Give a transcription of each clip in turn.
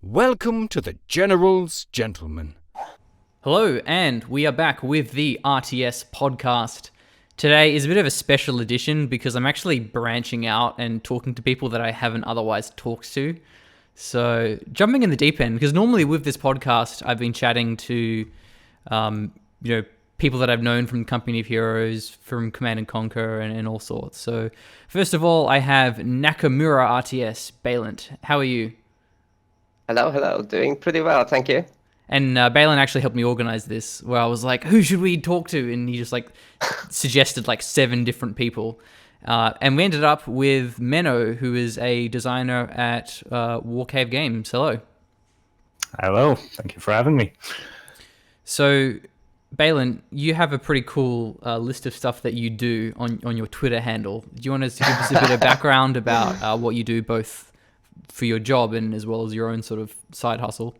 Welcome to the General's Gentleman. Hello, and we are back with the RTS podcast. Today is a bit of a special edition because I'm actually branching out and talking to people that I haven't otherwise talked to. So, jumping in the deep end, because normally with this podcast, I've been chatting to, people that I've known from Company of Heroes, from Command and Conquer, and all sorts. So, first of all, I have NakamuraRTS. Balent, how are you? Hello. Doing pretty well, thank you. And Balin actually helped me organize this, where I was like, who should we talk to? And he just suggested 7 different people. And we ended up with Menno, who is a designer at Warcave Games. Hello. Hello, thank you for having me. So, Balin, you have a pretty cool list of stuff that you do on your Twitter handle. Do you want to give us a bit of background about what you do, both for your job and as well as your own sort of side hustle?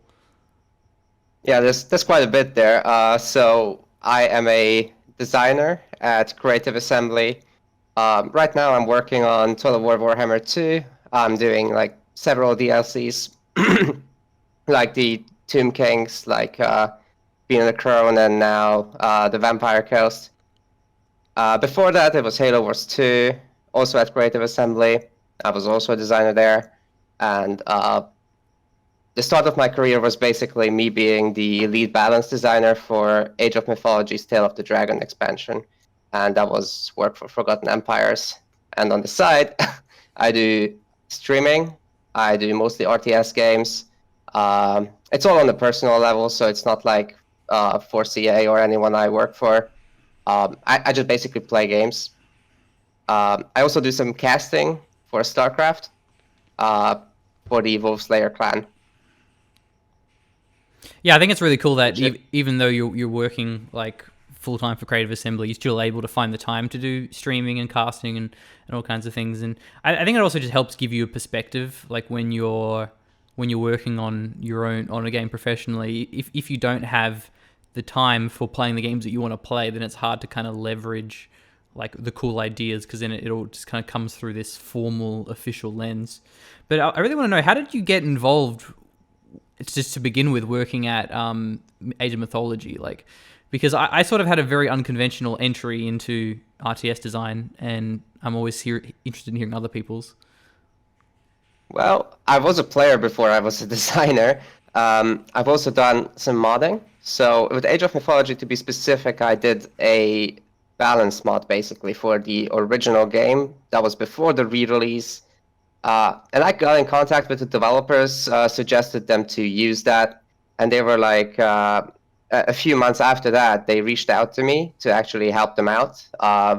Yeah, there's quite a bit there. So I am a designer at Creative Assembly. Right now I'm working on Total War Warhammer 2. I'm doing several DLCs, like the Tomb Kings, Being the Crown, and now the Vampire Coast. Before that, it was Halo Wars 2, also at Creative Assembly. I was also a designer there. And the start of my career was basically me being the lead balance designer for Age of Mythology's Tale of the Dragon expansion. And that was work for Forgotten Empires. And on the side, I do streaming. I do mostly RTS games. It's all on the personal level, so it's not like for CA or anyone I work for. I just basically play games. I also do some casting for StarCraft. For the Wolfslayer clan. Yeah, I think it's really cool that even though you're working full time for Creative Assembly, you're still able to find the time to do streaming and casting and all kinds of things. And I think it also just helps give you a perspective, when you're working on a game professionally. If you don't have the time for playing the games that you want to play, then it's hard to kind of leverage the cool ideas, because then it all just kind of comes through this formal, official lens. But I really want to know, how did you get involved? It's just to begin with, working at Age of Mythology, because I sort of had a very unconventional entry into RTS design, and I'm always interested in hearing other people's. Well, I was a player before I was a designer. I've also done some modding. So with Age of Mythology, to be specific, I did a balance mod basically for the original game that was before the re-release. And I got in contact with the developers, suggested them to use that, and they were a few months after that, they reached out to me to actually help them out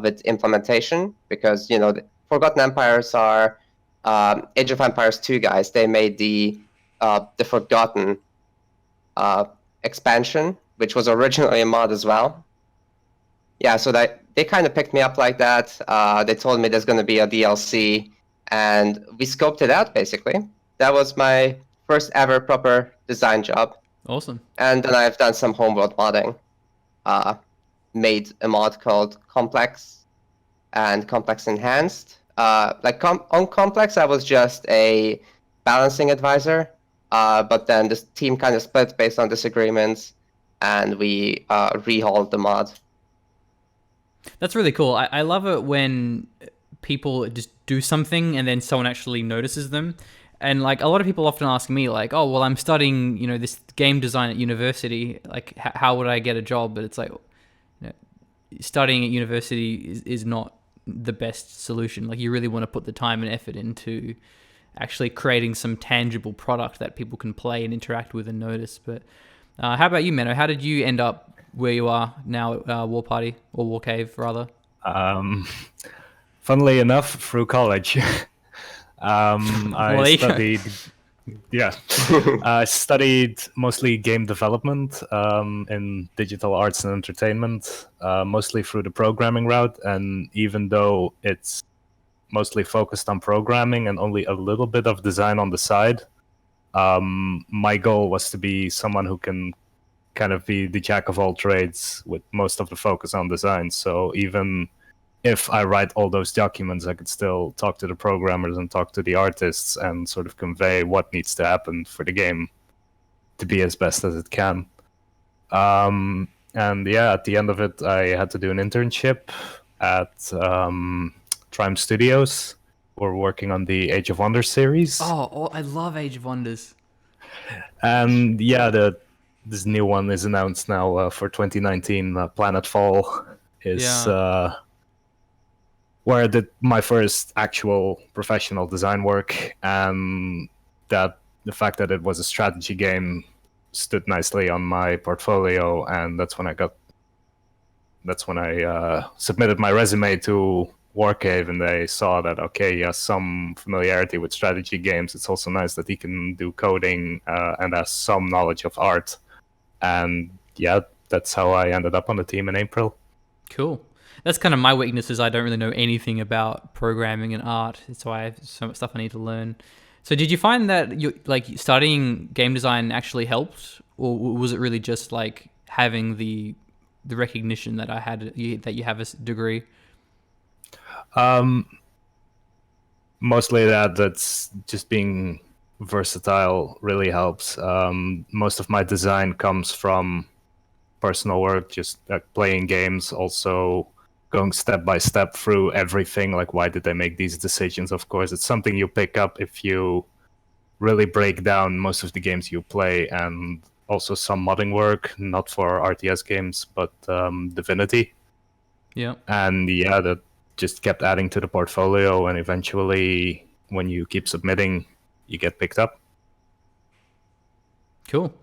with implementation, because the Forgotten Empires are Age of Empires 2 guys. They made the Forgotten expansion, which was originally a mod as well. Yeah, so they kind of picked me up like that. They told me there's going to be a DLC, and we scoped it out, basically. That was my first ever proper design job. Awesome. And then I've done some homeworld modding. Made a mod called Complex and Complex Enhanced. On Complex, I was just a balancing advisor, but then this team kind of split based on disagreements, and we rehauled the mod. That's really cool. I love it when people just do something and then someone actually notices them. And a lot of people often ask me oh, well, I'm studying, this game design at university. How would I get a job? But it's studying at university is not the best solution. You really want to put the time and effort into actually creating some tangible product that people can play and interact with and notice. But how about you, Menno? How did you end up where you are now at War Party, or Warcave rather? Funnily enough, through college. I studied I studied mostly game development in digital arts and entertainment, mostly through the programming route. And even though it's mostly focused on programming and only a little bit of design on the side, my goal was to be someone who can kind of be the jack of all trades with most of the focus on design. So even if I write all those documents, I could still talk to the programmers and talk to the artists and sort of convey what needs to happen for the game to be as best as it can. And yeah, at the end of it, I had to do an internship at Triumph Studios. We're working on the Age of Wonders series. Oh, I love Age of Wonders. And yeah, this new one is announced now for 2019. Planetfall is where I did my first actual professional design work, and that the fact that it was a strategy game stood nicely on my portfolio, and that's when I submitted my resume to Warcave, and they saw that, okay, he has some familiarity with strategy games. It's also nice that he can do coding and has some knowledge of art. And yeah, that's how I ended up on the team in April. Cool. That's kind of my weakness, is I don't really know anything about programming and art. That's why I have so much stuff I need to learn. So did you find that studying game design actually helped, or was it really just like having the recognition that that you have a degree? Mostly that's just being versatile really helps. Most of my design comes from personal work, just playing games, also going step by step through everything, like why did they make these decisions. Of course, it's something you pick up if you really break down most of the games you play, and also some modding work, not for RTS games, but Divinity. Yeah. And yeah, that just kept adding to the portfolio, and eventually when you keep submitting, you get picked up. Cool.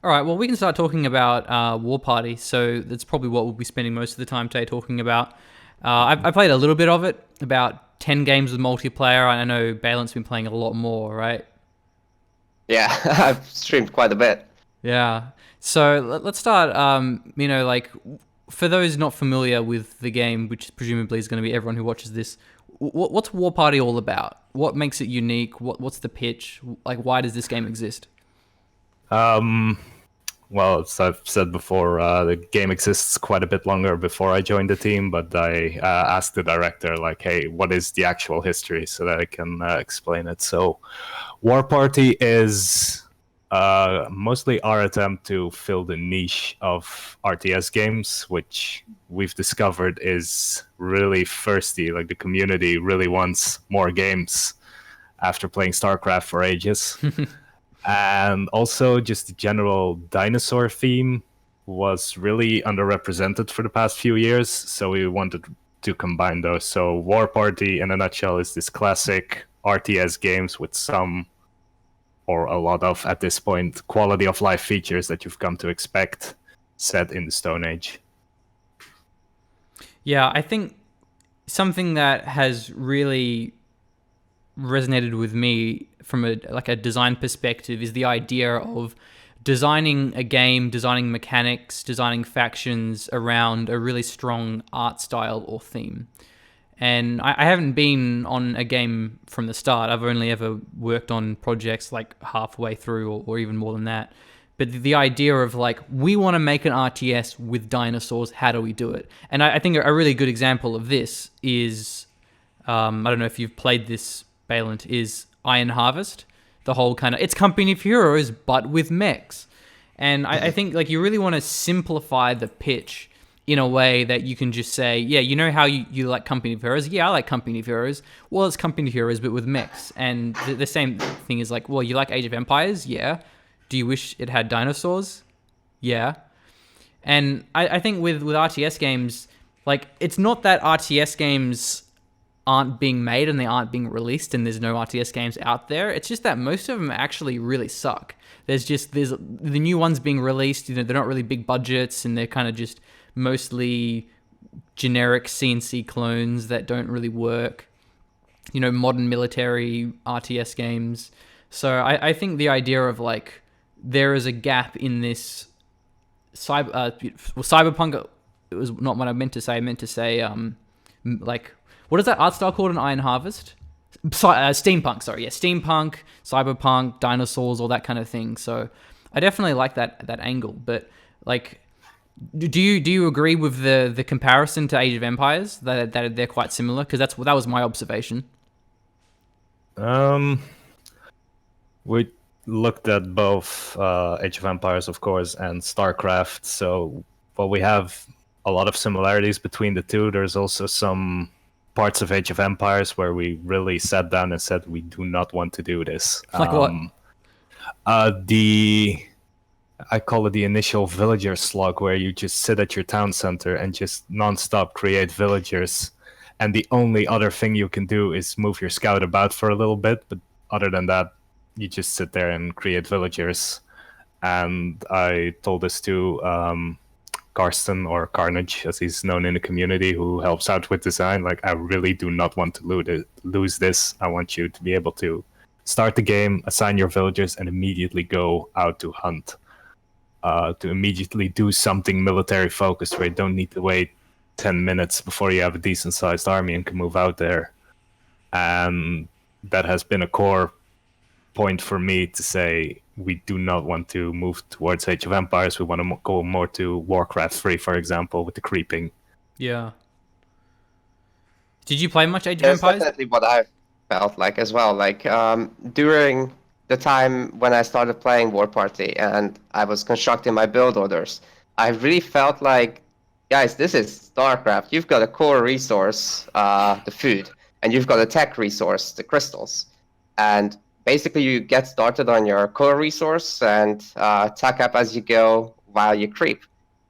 All right, well, we can start talking about War Party. So that's probably what we'll be spending most of the time today talking about. I played a little bit of it, about 10 games with multiplayer. I know Balint's been playing a lot more, right? Yeah, I've streamed quite a bit. Yeah. So let's start, for those not familiar with the game, which presumably is going to be everyone who watches this, what's War Party all about? What makes it unique? What's the pitch? Like, why does this game exist? Well, as I've said before, the game exists quite a bit longer before I joined the team, but I asked the director, like, hey, what is the actual history, so that I can explain it. So War Party is mostly our attempt to fill the niche of RTS games, which we've discovered is really thirsty. Like, the community really wants more games after playing StarCraft for ages. And also just the general dinosaur theme was really underrepresented for the past few years, so we wanted to combine those. So War Party, in a nutshell, is this classic RTS games with some, or a lot of, at this point, quality of life features that you've come to expect set in the Stone Age. Yeah, I think something that has really resonated with me from a design perspective is the idea of designing a game, designing mechanics, designing factions around a really strong art style or theme. And I haven't been on a game from the start. I've only ever worked on projects like halfway through or even more than that. But the idea of like, we want to make an RTS with dinosaurs, how do we do it? And I think a really good example of this is, I don't know if you've played this, Balint, is Iron Harvest. The whole kind of, it's Company of Heroes, but with mechs. And I think like you really want to simplify the pitch in a way that you can just say, yeah, you know how you like Company of Heroes? Yeah, I like Company of Heroes. Well, it's Company of Heroes, but with mechs. And the same thing is like, well, you like Age of Empires? Yeah. Do you wish it had dinosaurs? Yeah. And I think with RTS games, like, it's not that RTS games aren't being made and they aren't being released and there's no RTS games out there. It's just that most of them actually really suck. There's the new ones being released, they're not really big budgets and they're kind of just mostly generic CNC clones that don't really work. Modern military RTS games. So I think the idea of like, there is a gap in this cyberpunk. It was not what I meant to say. I meant to say, what is that art style called in Iron Harvest? Steampunk, sorry. Yeah, steampunk, cyberpunk, dinosaurs, all that kind of thing. So I definitely like that angle. But like, Do you agree with the comparison to Age of Empires that they're quite similar? Because that was my observation. We looked at both Age of Empires, of course, and StarCraft. So while we have a lot of similarities between the two, there's also some parts of Age of Empires where we really sat down and said we do not want to do this. Like what? I call it the initial villager slog, where you just sit at your town center and just nonstop create villagers, and the only other thing you can do is move your scout about for a little bit, but other than that, you just sit there and create villagers. And I told this to Karsten, or Carnage, as he's known in the community, who helps out with design. Like, I really do not want to lose this. I want you to be able to start the game, assign your villagers, and immediately go out to hunt. To immediately do something military focused, where you don't need to wait 10 minutes before you have a decent sized army and can move out there. And that has been a core point for me to say we do not want to move towards Age of Empires. We want to go more to Warcraft 3, for example, with the creeping. Yeah. Did you play much Age of That's Empires? definitely what I felt like as well. Like during the time when I started playing War Party and I was constructing my build orders, I really felt like, guys, this is StarCraft. You've got a core resource, the food, and you've got a tech resource, the crystals. And basically you get started on your core resource and tack up as you go while you creep.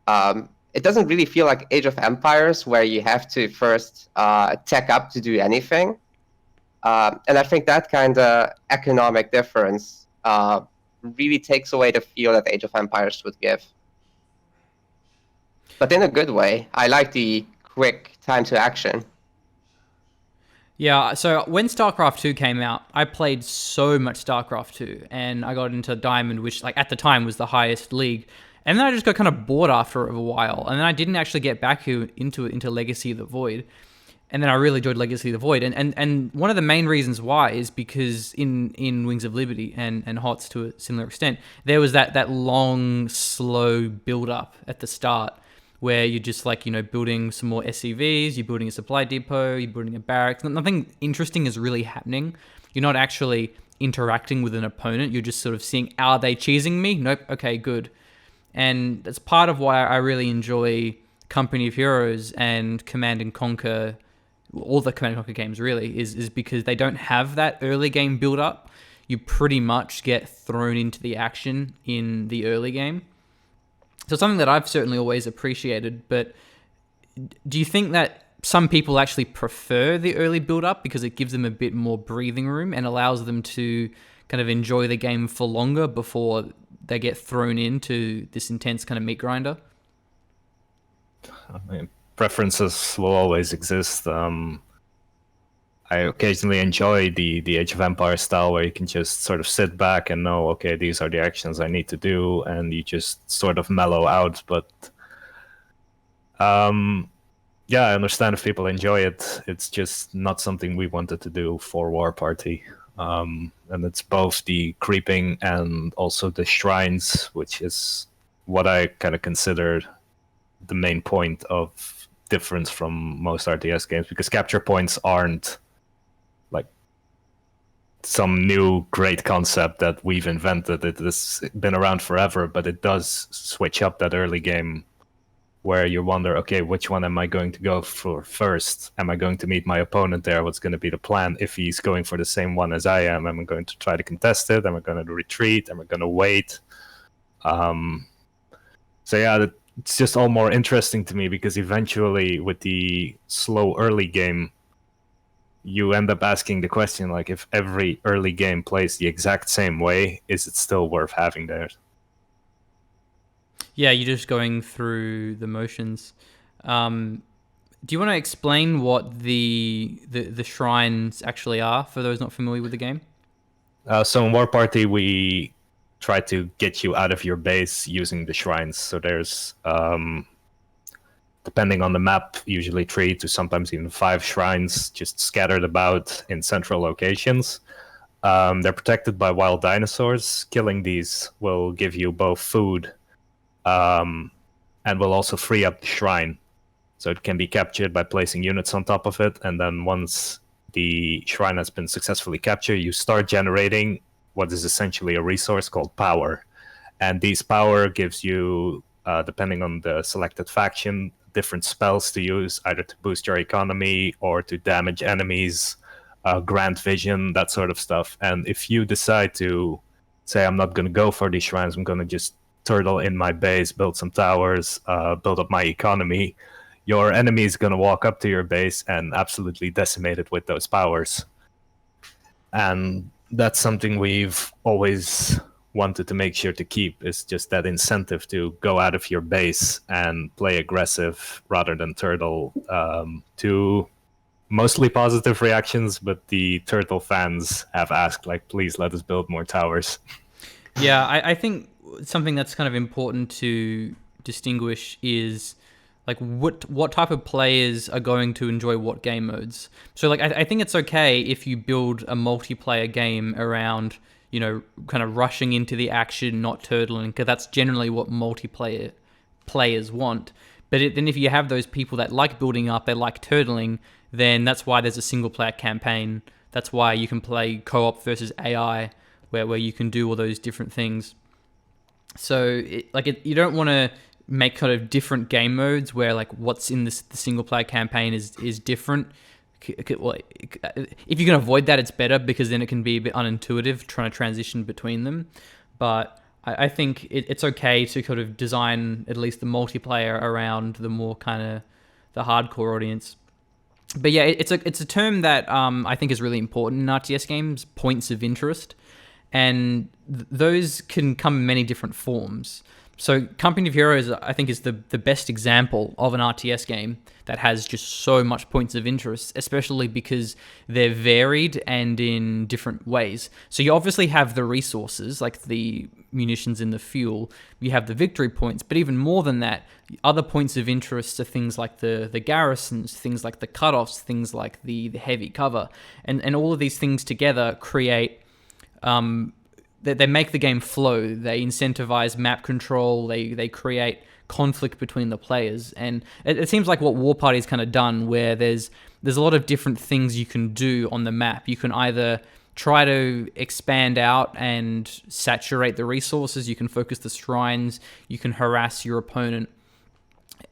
It doesn't really feel like Age of Empires, where you have to first tech up to do anything. And I think that kind of economic difference really takes away the feel that Age of Empires would give. But in a good way. I like the quick time to action. Yeah, so when StarCraft 2 came out, I played so much StarCraft 2, and I got into Diamond, which like at the time was the highest league. And then I just got kind of bored after a while, and then I didn't actually get back into Legacy of the Void. And then I really enjoyed Legacy of the Void. And one of the main reasons why is because in Wings of Liberty and HOTS to a similar extent, there was that long, slow build-up at the start where you're just like, building some more SCVs, you're building a supply depot, you're building a barracks. Nothing interesting is really happening. You're not actually interacting with an opponent. You're just sort of seeing, are they cheesing me? Nope. Okay, good. And that's part of why I really enjoy Company of Heroes and Command and Conquer, all the Command and Conquer games really, is because they don't have that early game build up. You pretty much get thrown into the action in the early game. So something that I've certainly always appreciated, but do you think that some people actually prefer the early build up because it gives them a bit more breathing room and allows them to kind of enjoy the game for longer before they get thrown into this intense kind of meat grinder? I mean, preferences will always exist. I occasionally enjoy the Age of Empires style, where you can just sort of sit back and know, okay, these are the actions I need to do, and you just sort of mellow out. But yeah, I understand if people enjoy it. It's just not something we wanted to do for War Party. And it's both the creeping and also the shrines, which is what I kind of considered the main point of difference from most RTS games, because capture points aren't like some new great concept that we've invented. It has been around forever, but it does switch up that early game where you wonder, okay, which one am I going to go for first? Am I going to meet my opponent there? What's going to be the plan? If he's going for the same one as I am I going to try to contest it? Am I going to retreat? Am I going to wait? So yeah, it's just all more interesting to me, because eventually with the slow early game, you end up asking the question, like, if every early game plays the exact same way, is it still worth having there? Yeah, you're just going through the motions. Do you want to explain what the shrines actually are for those not familiar with the game? So in War Party, we try to get you out of your base using the shrines. So there's, depending on the map, usually 3 to sometimes even 5 shrines just scattered about in central locations. They're protected by wild dinosaurs. Killing these will give you both food, and will also free up the shrine. So it can be captured by placing units on top of it, and then once the shrine has been successfully captured, you start generating what is essentially a resource called power. And these power gives you, depending on the selected faction, different spells to use, either to boost your economy or to damage enemies, grant vision, that sort of stuff. And if you decide to say, I'm not going to go for these shrines, I'm going to just turtle in my base, build some towers, build up my economy, your enemy is going to walk up to your base and absolutely decimate it with those powers. And that's something we've always wanted to make sure to keep, is just that incentive to go out of your base and play aggressive rather than turtle, to mostly positive reactions, but the turtle fans have asked, like, please let us build more towers. Yeah, I think something that's kind of important to distinguish is like what type of players are going to enjoy what game modes. So like I think it's okay if you build a multiplayer game around, you know, kind of rushing into the action, not turtling, because that's generally what multiplayer players want. But then if you have those people that like building up, they like turtling, then that's why there's a single player campaign. That's why you can play co-op versus AI, where you can do all those different things. So you don't want to make kind of different game modes where like what's in the single player campaign is different. If you can avoid that, it's better, because then it can be a bit unintuitive trying to transition between them. But I think it's okay to kind of design at least the multiplayer around the more kind of the hardcore audience. But yeah, it's a term that I think is really important in RTS games, points of interest. And those can come in many different forms. So Company of Heroes, I think, is the best example of an RTS game that has just so much points of interest, especially because they're varied and in different ways. So you obviously have the resources, like the munitions and the fuel. You have the victory points, but even more than that, other points of interest are things like the garrisons, things like the cutoffs, things like the heavy cover. And all of these things together create... They make the game flow. They incentivize map control. They create conflict between the players, and it seems like what War Party's kind of done, where there's a lot of different things you can do on the map. You can either try to expand out and saturate the resources. You can focus the shrines. You can harass your opponent.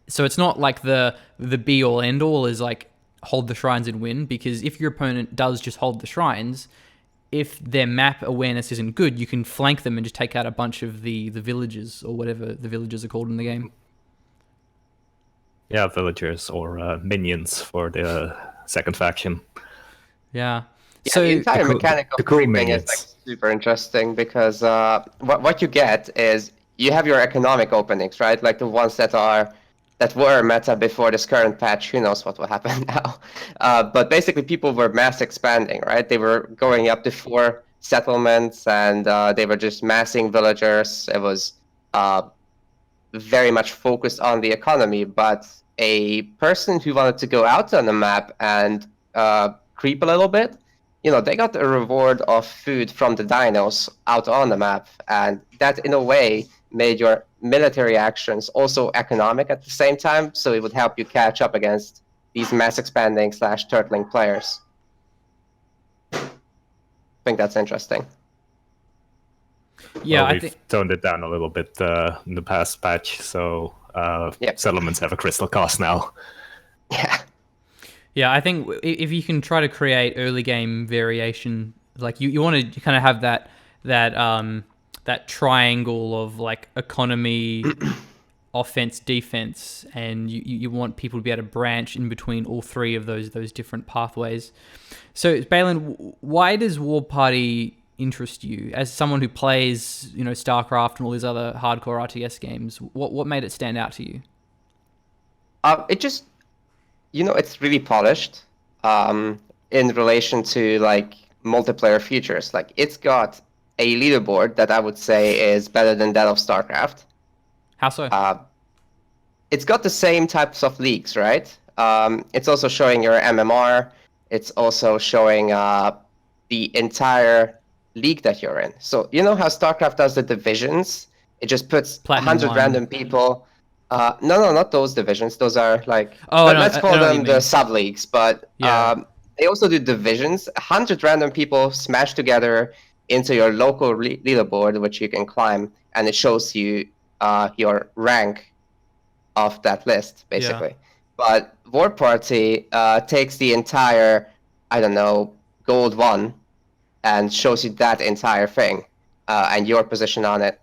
So it's not like the be all end all is like hold the shrines and win, because if your opponent does just hold the shrines, if their map awareness isn't good, you can flank them and just take out a bunch of the villagers, or whatever the villagers are called in the game. Yeah, villagers, or minions for the second faction. Yeah. Yeah, So the entire cool- mechanic of the cool creeping is minions. like super interesting, because what you get is you have your economic openings, right? Like the ones that were meta before this current patch. Who knows what will happen now? But basically, people were mass expanding, right? They were going up to 4 settlements, and they were just massing villagers. It was very much focused on the economy. But a person who wanted to go out on the map and creep a little bit, you know, they got a reward of food from the dinos out on the map, and that in a way made your military actions also economic at the same time, so it would help you catch up against these mass expanding / turtling players. I think that's interesting. yeah, Well, I we've think toned it down a little bit in the past patch, so Yep. settlements have a crystal cost now. Yeah, I think if you can try to create early game variation, like you want to kind of have that triangle of like economy, offense, defense, and you want people to be able to branch in between all 3 of those different pathways. So, Balin, why does War Party interest you as someone who plays, you know, StarCraft and all these other hardcore RTS games? What made it stand out to you? It just, you know, it's really polished in relation to like multiplayer features. Like it's got a leaderboard that I would say is better than that of StarCraft. How so? It's got the same types of leagues, right? It's also showing your MMR. It's also showing the entire league that you're in. So you know how StarCraft does the divisions? It just puts Platinum 100 1. random people. No, not those divisions. Those are like, Oh, no, let's I call know what them you the mean. sub-leagues, but Yeah. they also do divisions. 100 random people smash together into your local leaderboard, which you can climb, and it shows you your rank of that list, basically. But War Party takes the entire, I don't know, gold 1 and shows you that entire thing and your position on it.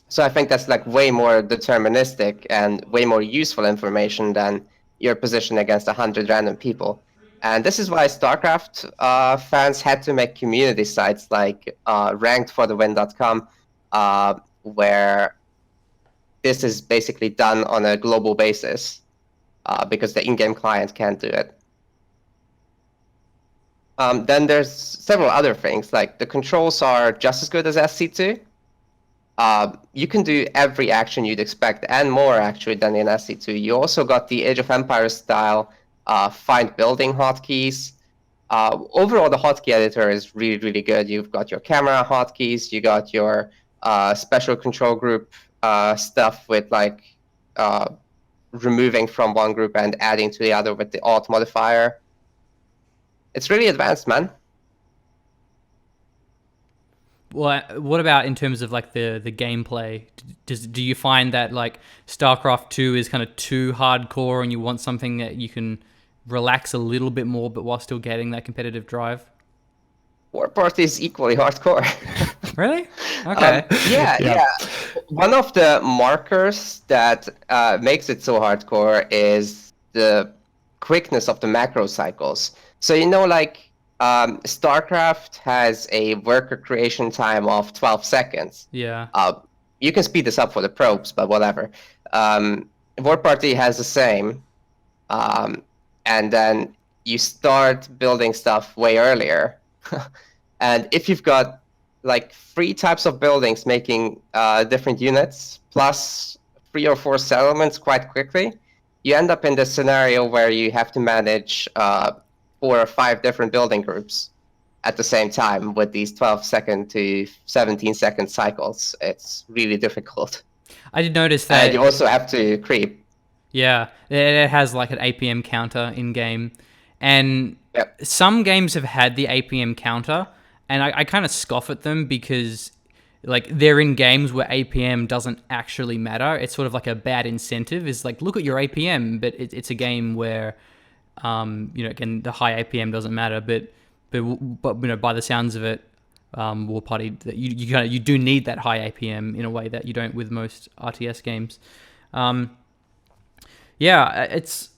So I think that's like way more deterministic and way more useful information than your position against 100 random people. And this is why StarCraft fans had to make community sites like rankedforthewin.com, where this is basically done on a global basis because the in-game client can't do it. Then there's several other things, like the controls are just as good as SC2. You can do every action you'd expect and more actually than in SC2. You also got the Age of Empires style find building hotkeys. Overall, the hotkey editor is really, really good. You've got your camera hotkeys, you got your special control group stuff with like removing from one group and adding to the other with the alt modifier. It's really advanced, man. Well, what about in terms of like the gameplay? Do you find that like StarCraft 2 is kind of too hardcore and you want something that you can relax a little bit more, but while still getting that competitive drive? War Party is equally hardcore. Really? Okay. Yeah. One of the markers that makes it so hardcore is the quickness of the macro cycles. So, like StarCraft has a worker creation time of 12 seconds. Yeah. You can speed this up for the probes, but whatever. War Party has the same. And then you start building stuff way earlier. And if you've got like 3 types of buildings making different units, plus 3 or 4 settlements quite quickly, you end up in this scenario where you have to manage 4 or 5 different building groups at the same time with these 12-second to 17-second cycles. It's really difficult. I did notice that. And you also have to creep. Yeah, it has like an APM counter in game, and some games have had the APM counter, and I kind of scoff at them because like they're in games where APM doesn't actually matter. It's sort of like a bad incentive. Is like, look at your APM, but it's a game where again, the high APM doesn't matter, but by the sounds of it, War Party, you do need that high APM in a way that you don't with most RTS games. Yeah, it's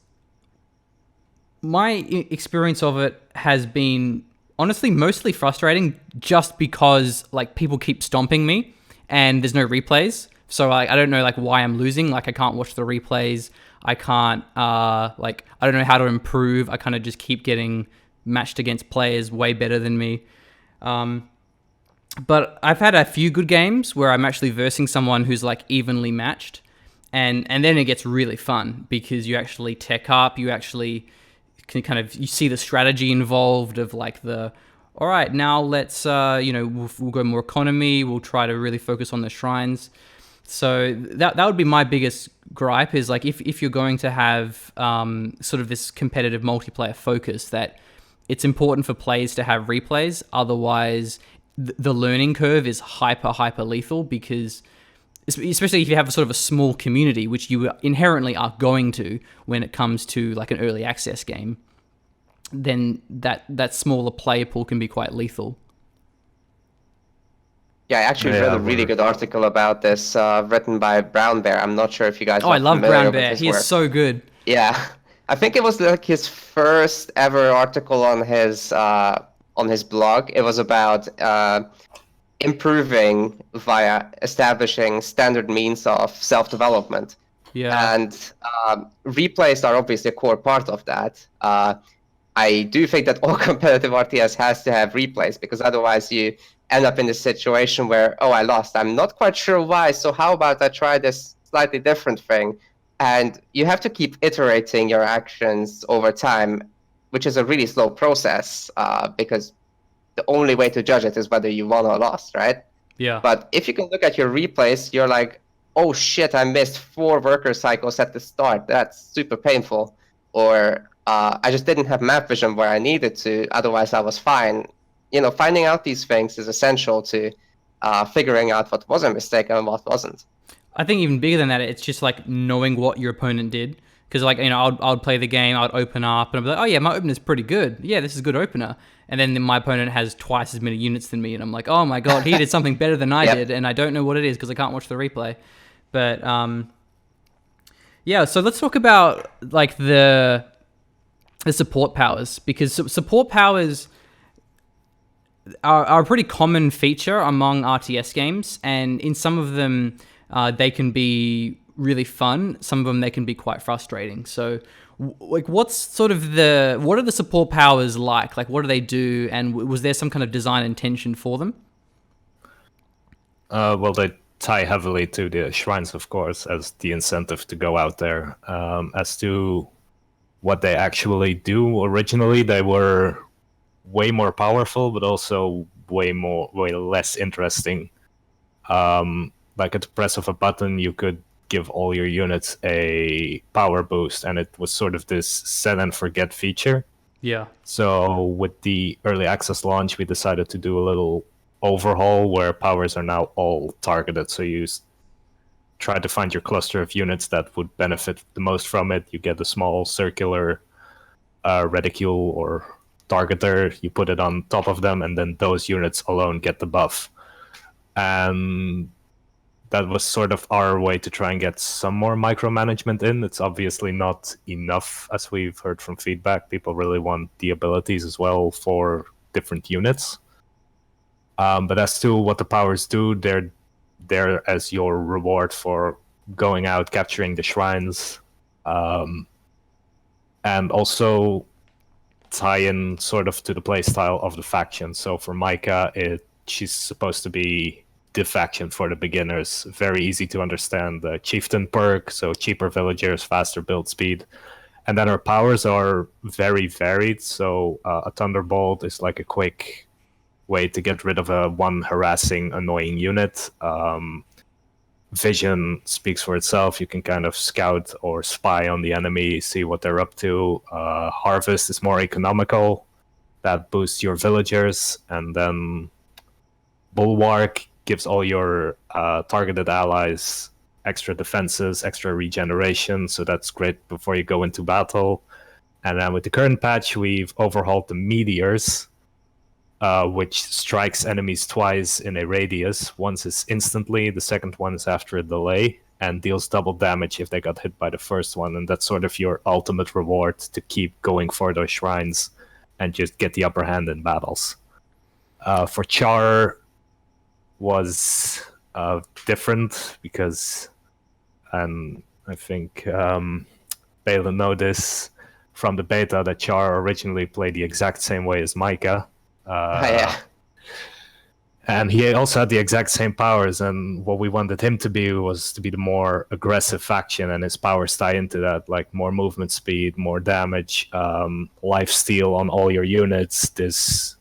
my experience of it has been honestly mostly frustrating just because like people keep stomping me and there's no replays. So like I don't know like why I'm losing. Like I can't watch the replays. I can't like I don't know how to improve. I kind of just keep getting matched against players way better than me. But I've had a few good games where I'm actually versing someone who's like evenly matched. And then it gets really fun because you actually tech up, you actually can you see the strategy involved of like all right, now let's, we'll go more economy, we'll try to really focus on the shrines. So that would be my biggest gripe is like if you're going to have sort of this competitive multiplayer focus, that it's important for players to have replays. Otherwise, the learning curve is hyper lethal because especially if you have a sort of a small community, which you inherently are going to when it comes to like an early access game, then that smaller player pool can be quite lethal. Yeah, I actually read a really good article about this written by Brown Bear. I'm not sure if you guys are I love familiar Brown with Bear. his He's work. so good. Yeah, I think it was like his first ever article on his blog. It was about improving via establishing standard means of self-development. Yeah. And replays are obviously a core part of that. I do think that all competitive RTS has to have replays because otherwise you end up in this situation where, oh, I lost. I'm not quite sure why. So how about I try this slightly different thing? And you have to keep iterating your actions over time, which is a really slow process because the only way to judge it is whether you won or lost, right? Yeah. But if you can look at your replays, you're like, oh shit, I missed 4 worker cycles at the start. That's super painful. Or I just didn't have map vision where I needed to, otherwise I was fine. Finding out these things is essential to figuring out what was a mistake and what wasn't. I think even bigger than that, it's just like knowing what your opponent did. Because like I'd play the game, I'd open up, and I'd be like, oh yeah, my opener's pretty good. Yeah, this is a good opener. And then my opponent has twice as many units than me, and I'm like, oh my god, he did something better than I did, and I don't know what it is because I can't watch the replay. But yeah, so let's talk about like the support powers, because support powers are a pretty common feature among RTS games, and in some of them they can be really fun. Some of them they can be quite frustrating. So like what are the support powers like? Like what do they do, and was there some kind of design intention for them? Well, they tie heavily to the shrines, of course, as the incentive to go out there. As to what they actually do, originally they were way more powerful, but also way less interesting. Like at the press of a button, you could give all your units a power boost, and it was sort of this set and forget feature. Yeah. So with the early access launch, we decided to do a little overhaul where powers are now all targeted. So you try to find your cluster of units that would benefit the most from it. You get a small circular reticule or targeter, you put it on top of them, and then those units alone get the buff. And that was sort of our way to try and get some more micromanagement in. It's obviously not enough, as we've heard from feedback. People really want the abilities as well for different units. But as to what the powers do, they're there as your reward for going out, capturing the shrines, and also tie in sort of to the playstyle of the faction. So for Micah, she's supposed to be the faction for the beginners. Very easy to understand. The chieftain perk, so cheaper villagers, faster build speed. And then her powers are very varied. So a thunderbolt is like a quick way to get rid of one harassing, annoying unit. Vision speaks for itself. You can kind of scout or spy on the enemy, see what they're up to. Harvest is more economical. That boosts your villagers. And then Bulwark gives all your targeted allies extra defenses, extra regeneration, so that's great before you go into battle. And then with the current patch, we've overhauled the meteors, which strikes enemies twice in a radius. Once is instantly, the second one is after a delay, and deals double damage if they got hit by the first one. And that's sort of your ultimate reward to keep going for those shrines and just get the upper hand in battles. For Char was different because, and I think Balin know this from the beta, that Char originally played the exact same way as Micah. Yeah. And he also had the exact same powers, and what we wanted him to be was to be the more aggressive faction, and his powers tie into that, like more movement speed, more damage, life steal on all your units, these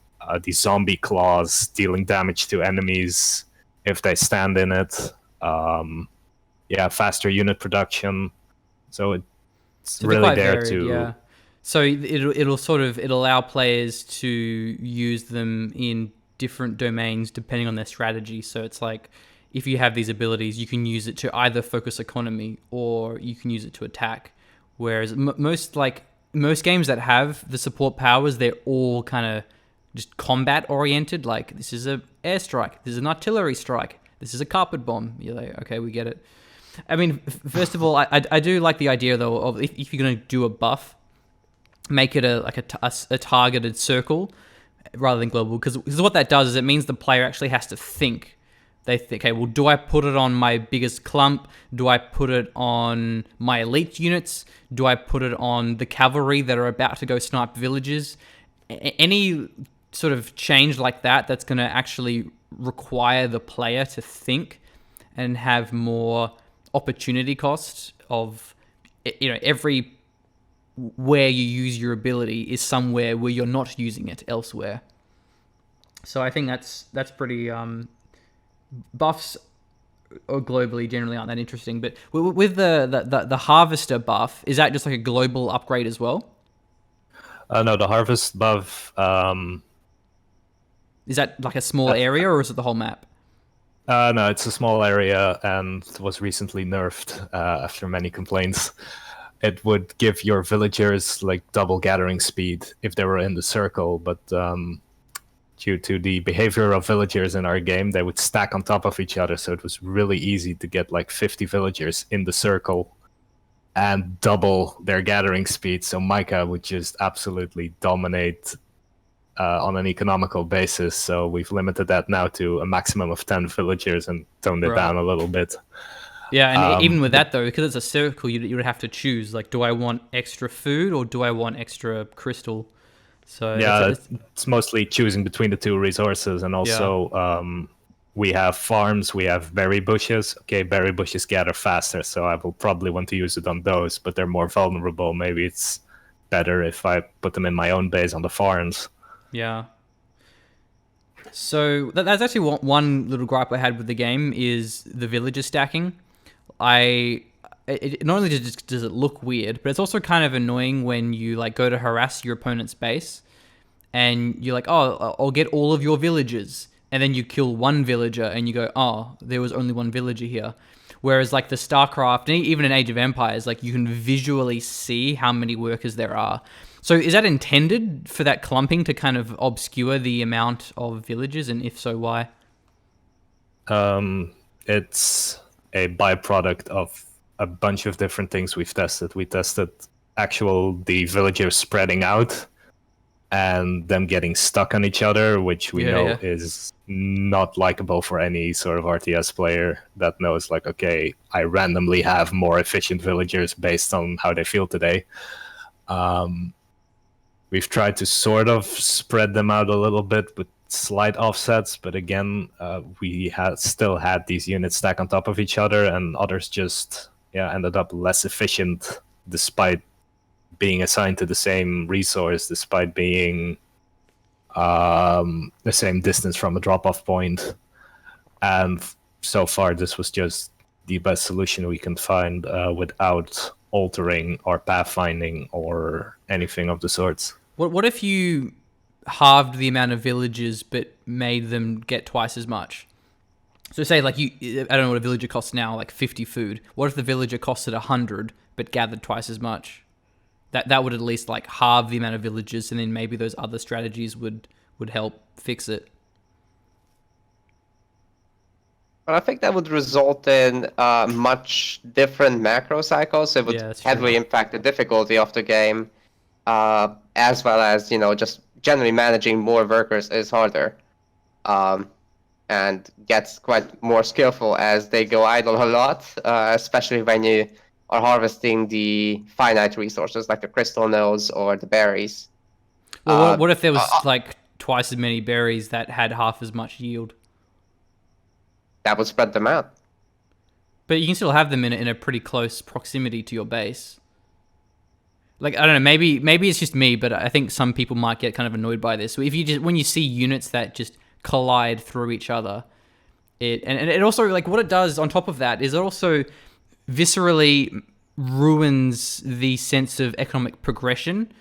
zombie claws dealing damage to enemies if they stand in it. Faster unit production. So it's really there varied, to... Yeah. So it'll allow players to use them in different domains depending on their strategy. So it's like if you have these abilities, you can use it to either focus economy or you can use it to attack. Whereas most games that have the support powers, they're all kind of just combat oriented. Like this is a airstrike, this is an artillery strike, this is a carpet bomb. You're like, okay, we get it. I mean, first of all, I do like the idea though of if you're going to do a buff, make it a targeted circle rather than global, because what that does is it means the player actually has to think. They think, okay, well, do I put it on my biggest clump? Do I put it on my elite units? Do I put it on the cavalry that are about to go snipe villages? Any sort of change like that that's going to actually require the player to think and have more opportunity cost of, every where you use your ability is somewhere where you're not using it elsewhere. So I think that's pretty buffs or globally generally aren't that interesting. But with the harvester buff, is that just like a global upgrade as well? No, the harvest buff. Is that like a small area, or is it the whole map? No, it's a small area and was recently nerfed after many complaints. It would give your villagers like double gathering speed if they were in the circle, but due to the behavior of villagers in our game, they would stack on top of each other, so it was really easy to get like 50 villagers in the circle and double their gathering speed. So Micah would just absolutely dominate on an economical basis. So we've limited that now to a maximum of 10 villagers and toned it down a little bit. Yeah, and even with that though, because it's a circle, you would have to choose like, do I want extra food or do I want extra crystal? So yeah, it's mostly choosing between the two resources, and also we have farms, we have berry bushes. Okay, berry bushes gather faster, so I will probably want to use it on those, but they're more vulnerable. Maybe it's better if I put them in my own base on the farms. Yeah. So that's actually one little gripe I had with the game is the villager stacking. It not only does it look weird, but it's also kind of annoying when you like go to harass your opponent's base, and you're like, oh, I'll get all of your villagers, and then you kill one villager, and you go, oh, there was only one villager here. Whereas like the StarCraft, and even in Age of Empires, like you can visually see how many workers there are. So is that intended for that clumping to kind of obscure the amount of villagers, and if so, why? It's a byproduct of a bunch of different things we've tested. We tested the villagers spreading out and them getting stuck on each other, which we know is not likable for any sort of RTS player that knows, like, okay, I randomly have more efficient villagers based on how they feel today. We've tried to sort of spread them out a little bit with slight offsets, but again, we still had these units stack on top of each other, and others just ended up less efficient despite being assigned to the same resource, despite being the same distance from a drop-off point. And so far, this was just the best solution we can find without altering our pathfinding or anything of the sorts. What if you halved the amount of villagers but made them get twice as much? So say like I don't know what a villager costs now, like 50 food. What if the villager costed 100 but gathered twice as much? That would at least like halve the amount of villagers, and then maybe those other strategies would help fix it. But I think that would result in much different macro cycles. It would heavily impact the difficulty of the game, as well as, just generally managing more workers is harder, and gets quite more skillful as they go idle a lot, especially when you are harvesting the finite resources like the crystal nodes or the berries. Well, what if there was like twice as many berries that had half as much yield? That would spread them out. But you can still have them in a pretty close proximity to your base. Like, I don't know, maybe it's just me, but I think some people might get kind of annoyed by this. So if when you see units that just collide through each other, it also, like, what it does on top of that is it also viscerally ruins the sense of economic progression,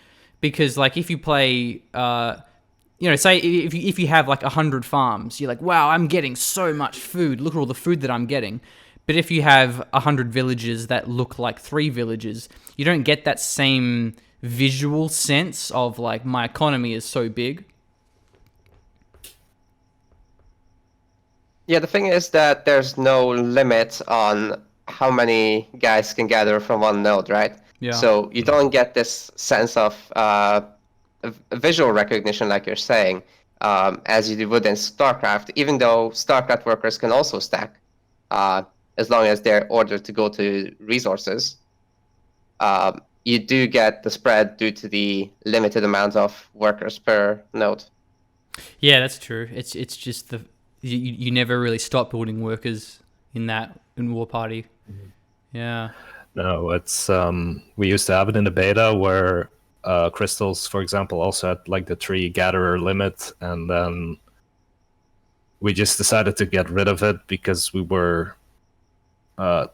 because like if you play say if you have like 100 farms, you're like, wow, I'm getting so much food, look at all the food that I'm getting. But if you have 100 villages that look like 3 villages, you don't get that same visual sense of like, my economy is so big. Yeah, the thing is that there's no limit on how many guys can gather from one node, right? Yeah. So you don't get this sense of visual recognition, like you're saying, as you would in StarCraft, even though StarCraft workers can also stack, as long as they're ordered to go to resources. You do get the spread due to the limited amount of workers per node. Yeah, that's true. It's just you never really stop building workers in War Party. Mm-hmm. Yeah. No, it's we used to have it in the beta where crystals, for example, also had like the 3 gatherer limit, and then we just decided to get rid of it because we were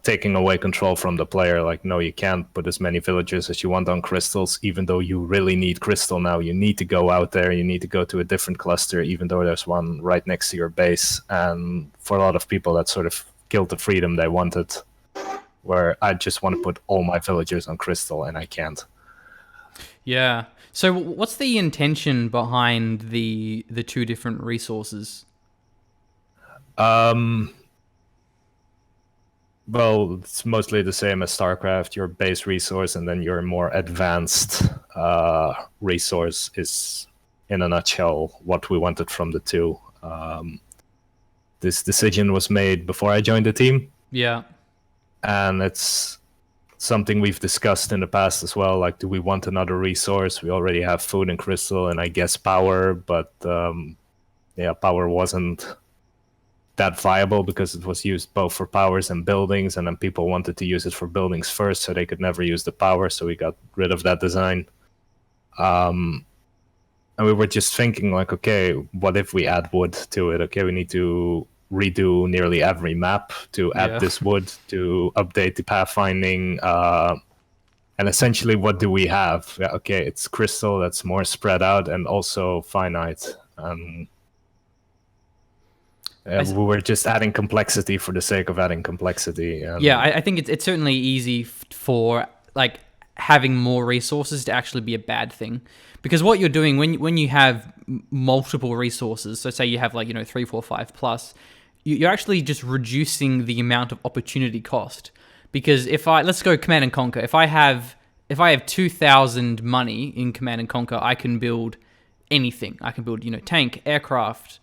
taking away control from the player. Like, no, you can't put as many villagers as you want on crystals, even though you really need crystal now. You need to go out there, you need to go to a different cluster, even though there's one right next to your base. And for a lot of people, that sort of killed the freedom they wanted, where I just want to put all my villagers on crystal, and I can't. Yeah. So what's the intention behind the two different resources? Well, it's mostly the same as StarCraft. Your base resource and then your more advanced resource is, in a nutshell, what we wanted from the two. This decision was made before I joined the team. Yeah. And it's something we've discussed in the past as well. Like, do we want another resource? We already have food and crystal and I guess power, but power wasn't that viable because it was used both for powers and buildings, and then people wanted to use it for buildings first, so they could never use the power, so we got rid of that design. And we were just thinking, like, okay, what if we add wood to it? Okay, we need to redo nearly every map to add this wood, to update the pathfinding, and essentially what do we have? Yeah, okay, it's crystal that's more spread out and also finite. We were just adding complexity for the sake of adding complexity. Yeah, I think it's certainly easy for like having more resources to actually be a bad thing, because what you're doing when you have multiple resources, so say you have 3, 4, 5 plus, you're actually just reducing the amount of opportunity cost. Because let's go Command and Conquer. If I have 2,000 money in Command and Conquer, I can build anything. I can build tank, aircraft,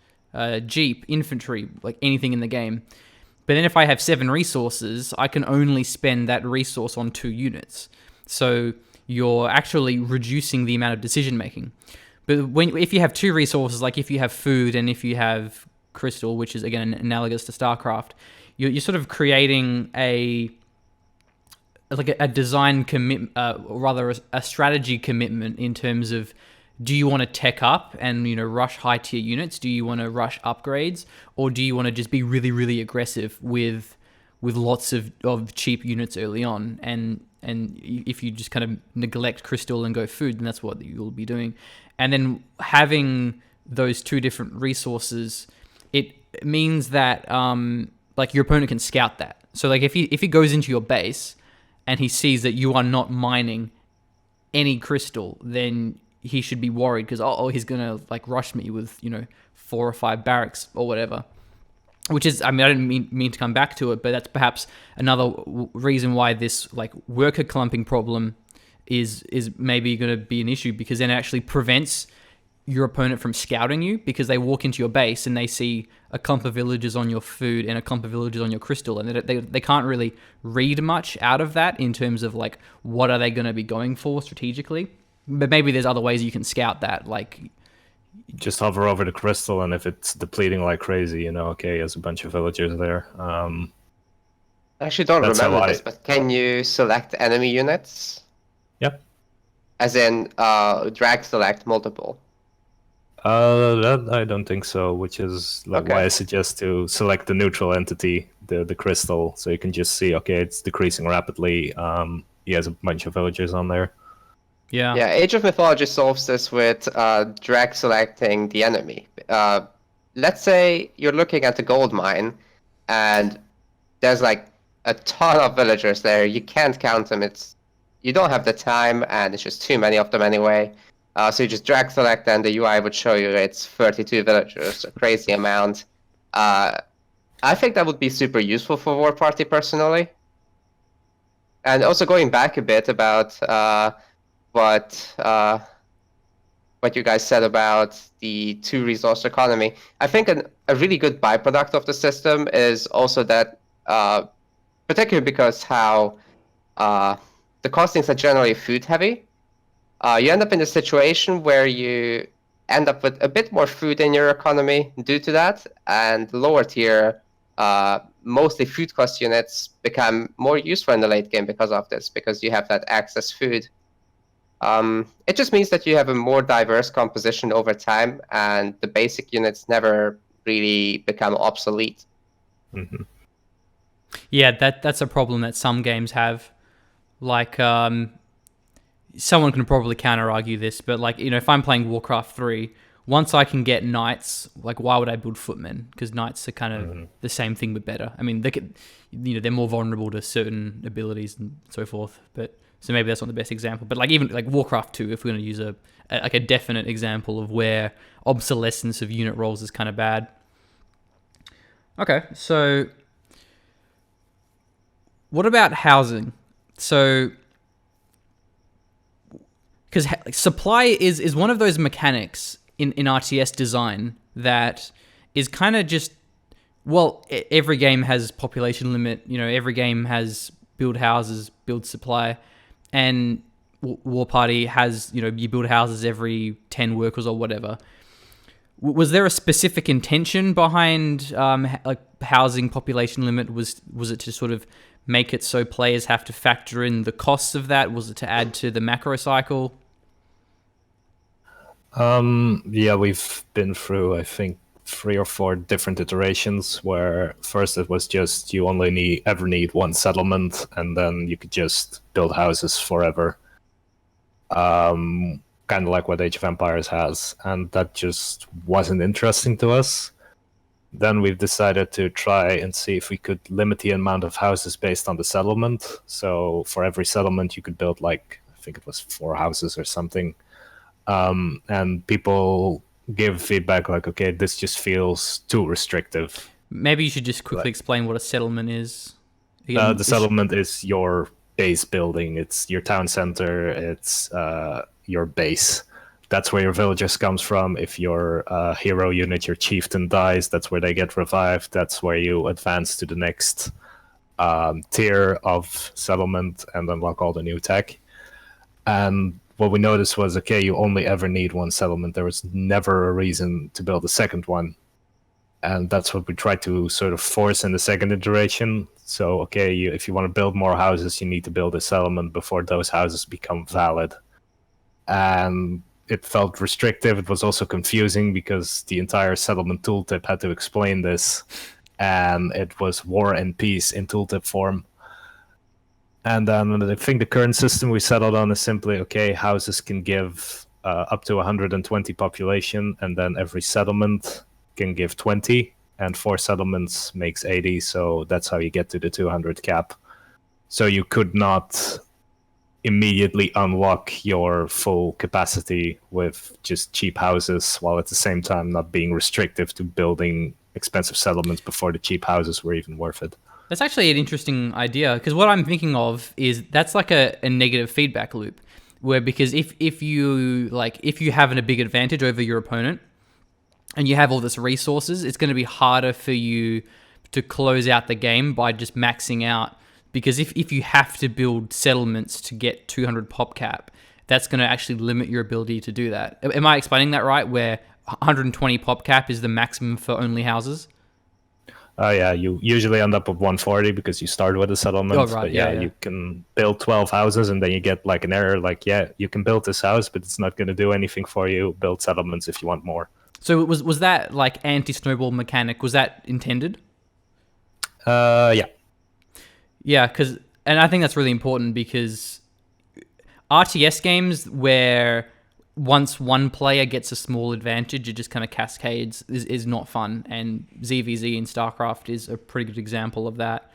Jeep, infantry, like anything in the game. But then if I have 7 resources, I can only spend that resource on 2 units. So you're actually reducing the amount of decision making. But if you have 2 resources, like if you have food and if you have crystal, which is again analogous to StarCraft, you're sort of creating a design commitment, rather a strategy commitment in terms of, do you want to tech up and rush high tier units? Do you want to rush upgrades, or do you want to just be really, really aggressive with lots of cheap units early on? And if you just kind of neglect crystal and go food, then that's what you'll be doing. And then having those 2 different resources, it means that your opponent can scout that. So like if he goes into your base and he sees that you are not mining any crystal, then he should be worried because he's gonna rush me with 4 or 5 barracks or whatever. Which is, I didn't mean to come back to it, but that's perhaps another reason why this worker clumping problem is maybe going to be an issue, because then it actually prevents your opponent from scouting you, because they walk into your base and they see a clump of villagers on your food and a clump of villagers on your crystal, and they can't really read much out of that in terms of what are they going to be going for strategically. But maybe there's other ways you can scout that, just hover over the crystal, and if it's depleting like crazy, okay, there's a bunch of villagers there. I actually don't remember this, but can you select enemy units? Yep. As in, drag select multiple? That I don't think so, which is why I suggest to select the neutral entity, the crystal, so you can just see, okay, it's decreasing rapidly. He has a bunch of villagers on there. Yeah. Yeah, Age of Mythology solves this with drag selecting the enemy. Let's say you're looking at the gold mine, and there's a ton of villagers there. You can't count them. You don't have the time, and it's just too many of them anyway. So you just drag select, and the UI would show you it's 32 villagers, a crazy amount. I think that would be super useful for War Party personally. And also going back a bit about what you guys said about the 2 resource economy. I think a really good byproduct of the system is also that, particularly because how the costings are generally food heavy, you end up in a situation where you end up with a bit more food in your economy due to that, and lower tier, mostly food cost units become more useful in the late game because of this, because you have that excess food. It just means that you have a more diverse composition over time, and the basic units never really become obsolete. Mm-hmm. Yeah, that's a problem that some games have. Like, someone can probably counter-argue this, but like, if I'm playing Warcraft 3, once I can get knights, like, why would I build footmen? Because knights are kind of the same thing but better. I mean, they're more vulnerable to certain abilities and so forth. But so maybe that's not the best example. But like even like Warcraft 2, if we're going to use a definite example of where obsolescence of unit roles is kind of bad. Okay, so what about housing? So, because supply is one of those mechanics in RTS design that is kind of just, well, every game has population limit. Every game has build houses, build supply, and War Party has, you build houses every 10 workers or whatever. Was there a specific intention behind like housing population limit? Was it to sort of make it so players have to factor in the costs of that? Was it to add to the macro cycle? Yeah, we've been through, I think, 3 or 4 different iterations where first it was just you only ever need one settlement, and then you could just build houses forever. Kind of like what Age of Empires has, and that just wasn't interesting to us. Then we've decided to try and see if we could limit the amount of houses based on the settlement. So for every settlement you could build, like, I think it was 4 houses or something. And people give feedback like, okay, this just feels too restrictive. Maybe you should just quickly explain what a settlement is. The settlement is your base building. It's your town center. It's your base. That's where your villagers comes from. If your hero unit, your chieftain dies, that's where they get revived. That's where you advance to the next tier of settlement and unlock all the new tech. And what we noticed was, okay, you only ever need one settlement. There was never a reason to build a second one. And that's what we tried to sort of force in the second iteration. So, okay, if you want to build more houses, you need to build a settlement before those houses become valid. And it felt restrictive. It was also confusing because the entire settlement tooltip had to explain this. And it was war and peace in tooltip form. And then I think the current system we settled on is simply, okay, houses can give up to 120 population, and then every settlement can give 20, and 4 settlements makes 80, so that's how you get to the 200 cap. So you could not immediately unlock your full capacity with just cheap houses, while at the same time not being restrictive to building expensive settlements before the cheap houses were even worth it. That's actually an interesting idea, because what I'm thinking of is that's like a negative feedback loop, where because if you have a big advantage over your opponent and you have all this resources, it's going to be harder for you to close out the game by just maxing out, because if you have to build settlements to get 200 pop cap, that's going to actually limit your ability to do that. Am I explaining that right, where 120 pop cap is the maximum for only houses? Yeah, you usually end up with 140 because you start with a settlement. Oh, right. But yeah, you can build 12 houses and then you get like an error like, yeah, you can build this house, but it's not going to do anything for you. Build settlements if you want more. So was that like anti-snowball mechanic, was that intended? Yeah. Yeah, and I think that's really important, because RTS games where once one player gets a small advantage, it just kind of cascades, is not fun. And ZVZ in StarCraft is a pretty good example of that.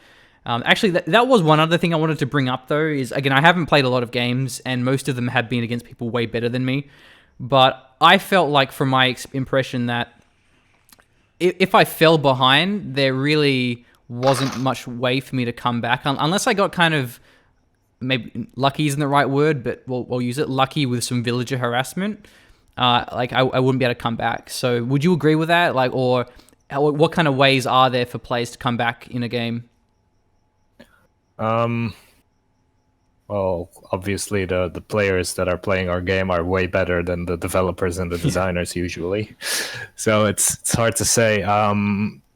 Actually, that was one other thing I wanted to bring up, though, is, again, I haven't played a lot of games, and most of them have been against people way better than me. But I felt like, from my impression, that if I fell behind, there really wasn't much way for me to come back, unless I got kind of, maybe lucky isn't the right word, but we'll use it, lucky with some villager harassment. Like I wouldn't be able to come back. So would you agree with that? Like, or what kind of ways are there for players to come back in a game? Well, obviously the players that are playing our game are way better than the developers and the designers usually. So it's hard to say.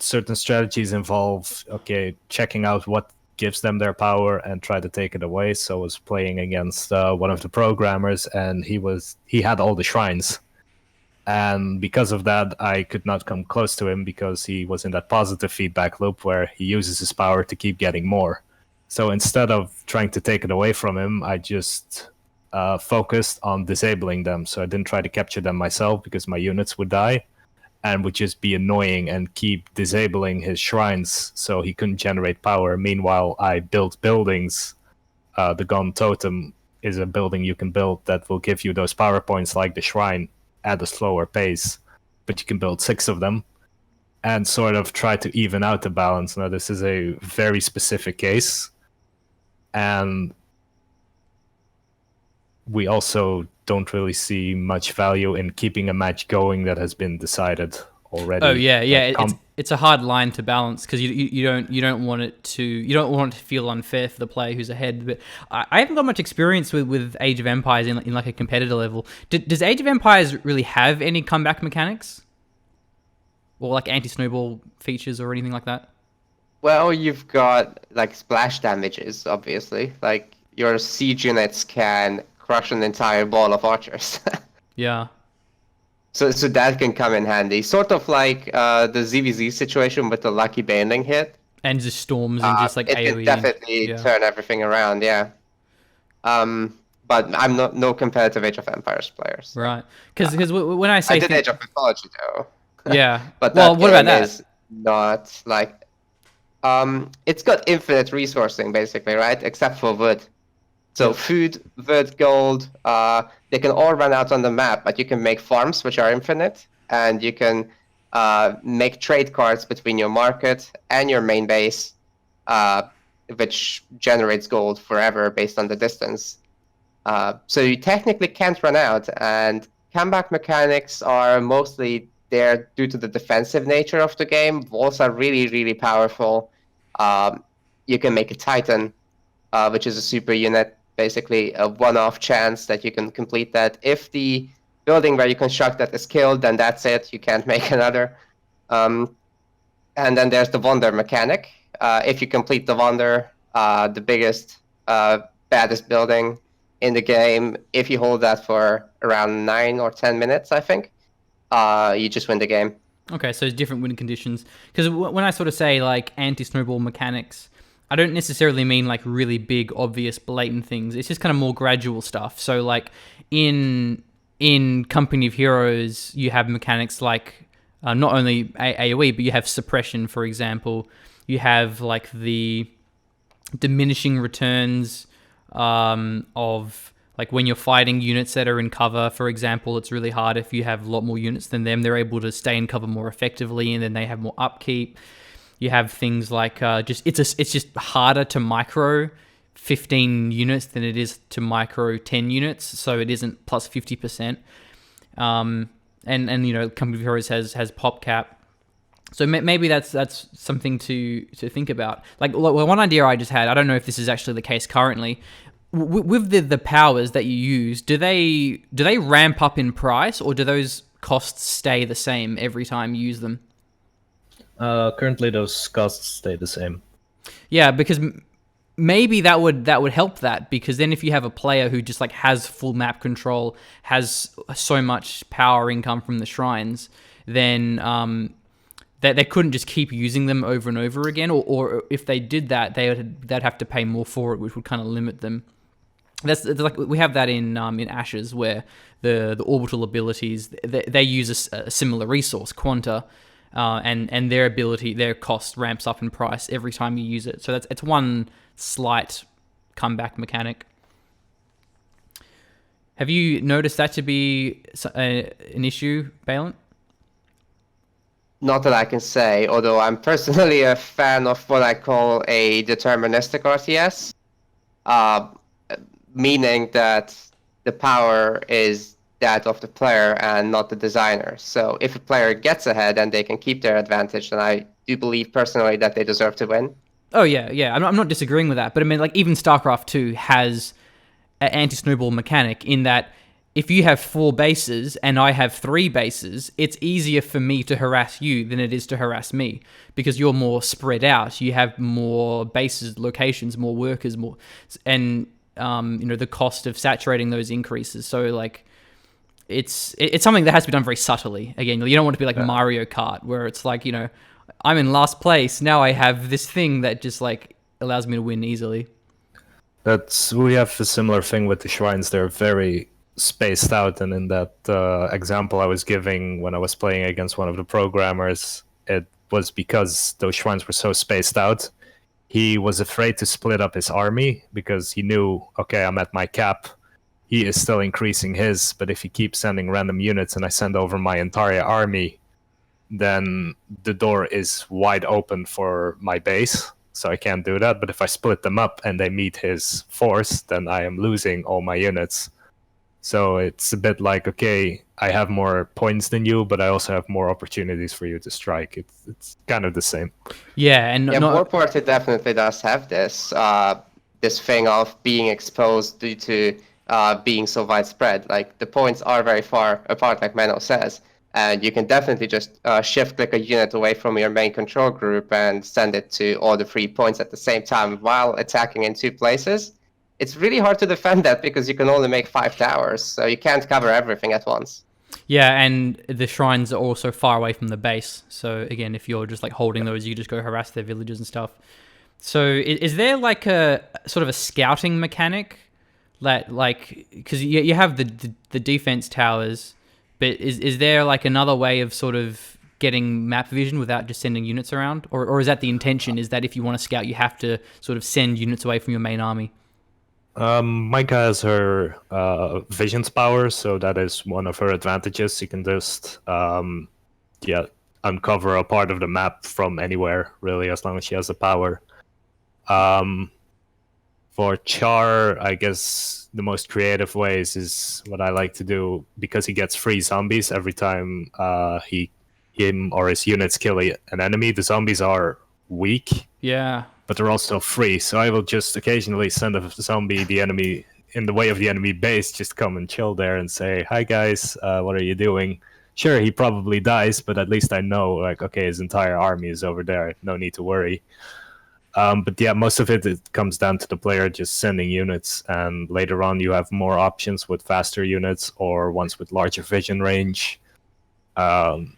Certain strategies involve, okay, checking out what gives them their power and try to take it away. So I was playing against one of the programmers, and he had all the shrines, And because of that, I could not come close to him because he was in that positive feedback loop where he uses his power to keep getting more. So instead of trying to take it away from him, I just focused on disabling them. So I didn't try to capture them myself because my units would die and would just be annoying and keep disabling his shrines so he couldn't generate power. Meanwhile, I built buildings. The Gon Totem is a building you can build that will give you those power points like the shrine at a slower pace, but you can build 6 of them and sort of try to even out the balance. Now, this is a very specific case, and we also don't really see much value in keeping a match going that has been decided already. Oh yeah. It's a hard line to balance because you don't want it to feel unfair for the player who's ahead. But I haven't got much experience with Age of Empires in like a competitor level. Does Age of Empires really have any comeback mechanics, or like anti-snowball features or anything like that? Well, you've got like splash damages, obviously. Like your siege units can crush an entire ball of archers. Yeah. So that can come in handy. Sort of like the ZVZ situation with the lucky banding hit. And just storms and just like it AoE. can definitely turn everything around, yeah. But I'm no competitive Age of Empires player. So. Right. Because when I say... I did Age of Mythology, though. Yeah. But well, what about that? Is not like... it's got infinite resourcing, basically, right? Except for wood. So food, wood, gold, they can all run out on the map, but you can make farms which are infinite, and you can make trade cards between your market and your main base, which generates gold forever based on the distance. So you technically can't run out, and comeback mechanics are mostly there due to the defensive nature of the game. Walls are really, really powerful. You can make a Titan, which is a super unit, basically a one-off chance that you can complete that. If the building where you construct that is killed, then that's it. You can't make another. And then there's the Wonder mechanic. If you complete the Wonder, the biggest, baddest building in the game, if you hold that for around 9 or 10 minutes, I think, you just win the game. Okay, so it's different win conditions. Because when I sort of say like anti-snowball mechanics, I don't necessarily mean like really big, obvious, blatant things. It's just kind of more gradual stuff. So like in Company of Heroes, you have mechanics like not only AoE, but you have suppression, for example. You have like the diminishing returns of like when you're fighting units that are in cover, for example. It's really hard if you have a lot more units than them. They're able to stay in cover more effectively, and then they have more upkeep. You have things like it's just harder to micro 15 units than it is to micro 10 units, so it isn't plus 50%. And you know, Company of Heroes has pop cap, so maybe that's something to think about. Like one idea I just had, I don't know if this is actually the case currently. With the powers that you use, do they ramp up in price, or do those costs stay the same every time you use them? Currently, those costs stay the same. Yeah, because maybe that would help that, because then if you have a player who just like has full map control, has so much power income from the shrines, then that they couldn't just keep using them over and over again, or if they did that, they'd have to pay more for it, which would kind of limit them. That's like we have that in Ashes, where the orbital abilities they use a similar resource, Quanta. And their cost ramps up in price every time you use it. So it's one slight comeback mechanic. Have you noticed that to be an issue, Balin? Not that I can say, although I'm personally a fan of what I call a deterministic RTS, meaning that the power is that of the player and not the designer. So if a player gets ahead and they can keep their advantage, then I do believe personally that they deserve to win. Oh yeah. I'm not disagreeing with that, but I mean, like even StarCraft 2 has an anti-snowball mechanic in that if you have 4 bases and I have 3 bases, it's easier for me to harass you than it is to harass me, because you're more spread out. You have more bases, locations, more workers, and the cost of saturating those increases. So like, it's something that has to be done very subtly. Again, you don't want to be like Mario Kart, where it's like, I'm in last place. Now I have this thing that just like allows me to win easily. We have a similar thing with the shrines. They're very spaced out, and in that example I was giving when I was playing against one of the programmers, it was because those shrines were so spaced out. He was afraid to split up his army because he knew, okay, I'm at my cap. He is still increasing his, but if he keeps sending random units and I send over my entire army, then the door is wide open for my base. So I can't do that. But if I split them up and they meet his force, then I am losing all my units. So it's a bit like, okay, I have more points than you, but I also have more opportunities for you to strike. It's kind of the same. Yeah, and War Party definitely does have this thing of being exposed due to being so widespread. Like, the points are very far apart, like Menno says, and you can definitely just shift-click a unit away from your main control group and send it to all the 3 points at the same time while attacking in 2 places. It's really hard to defend that because you can only make 5 towers, so you can't cover everything at once. Yeah, and the shrines are also far away from the base. So again, if you're just like holding those, you just go harass their villages and stuff. So is there like a sort of a scouting mechanic that, like, because you have the defense towers, but is there like another way of sort of getting map vision without just sending units around? Or is that the intention, is that if you want to scout, you have to sort of send units away from your main army? Micah has her visions power, so that is one of her advantages. You can just uncover a part of the map from anywhere, really, as long as she has the power. For Char, I guess the most creative ways is what I like to do, because he gets free zombies every time him or his units kill an enemy. The zombies are weak. Yeah. But they're also free, so I will just occasionally send a zombie in the way of the enemy base, just come and chill there and say, "Hi guys, what are you doing?" Sure, he probably dies, but at least I know, like, okay, his entire army is over there. No need to worry. But yeah, most of it comes down to the player just sending units, and later on you have more options with faster units or ones with larger vision range. Just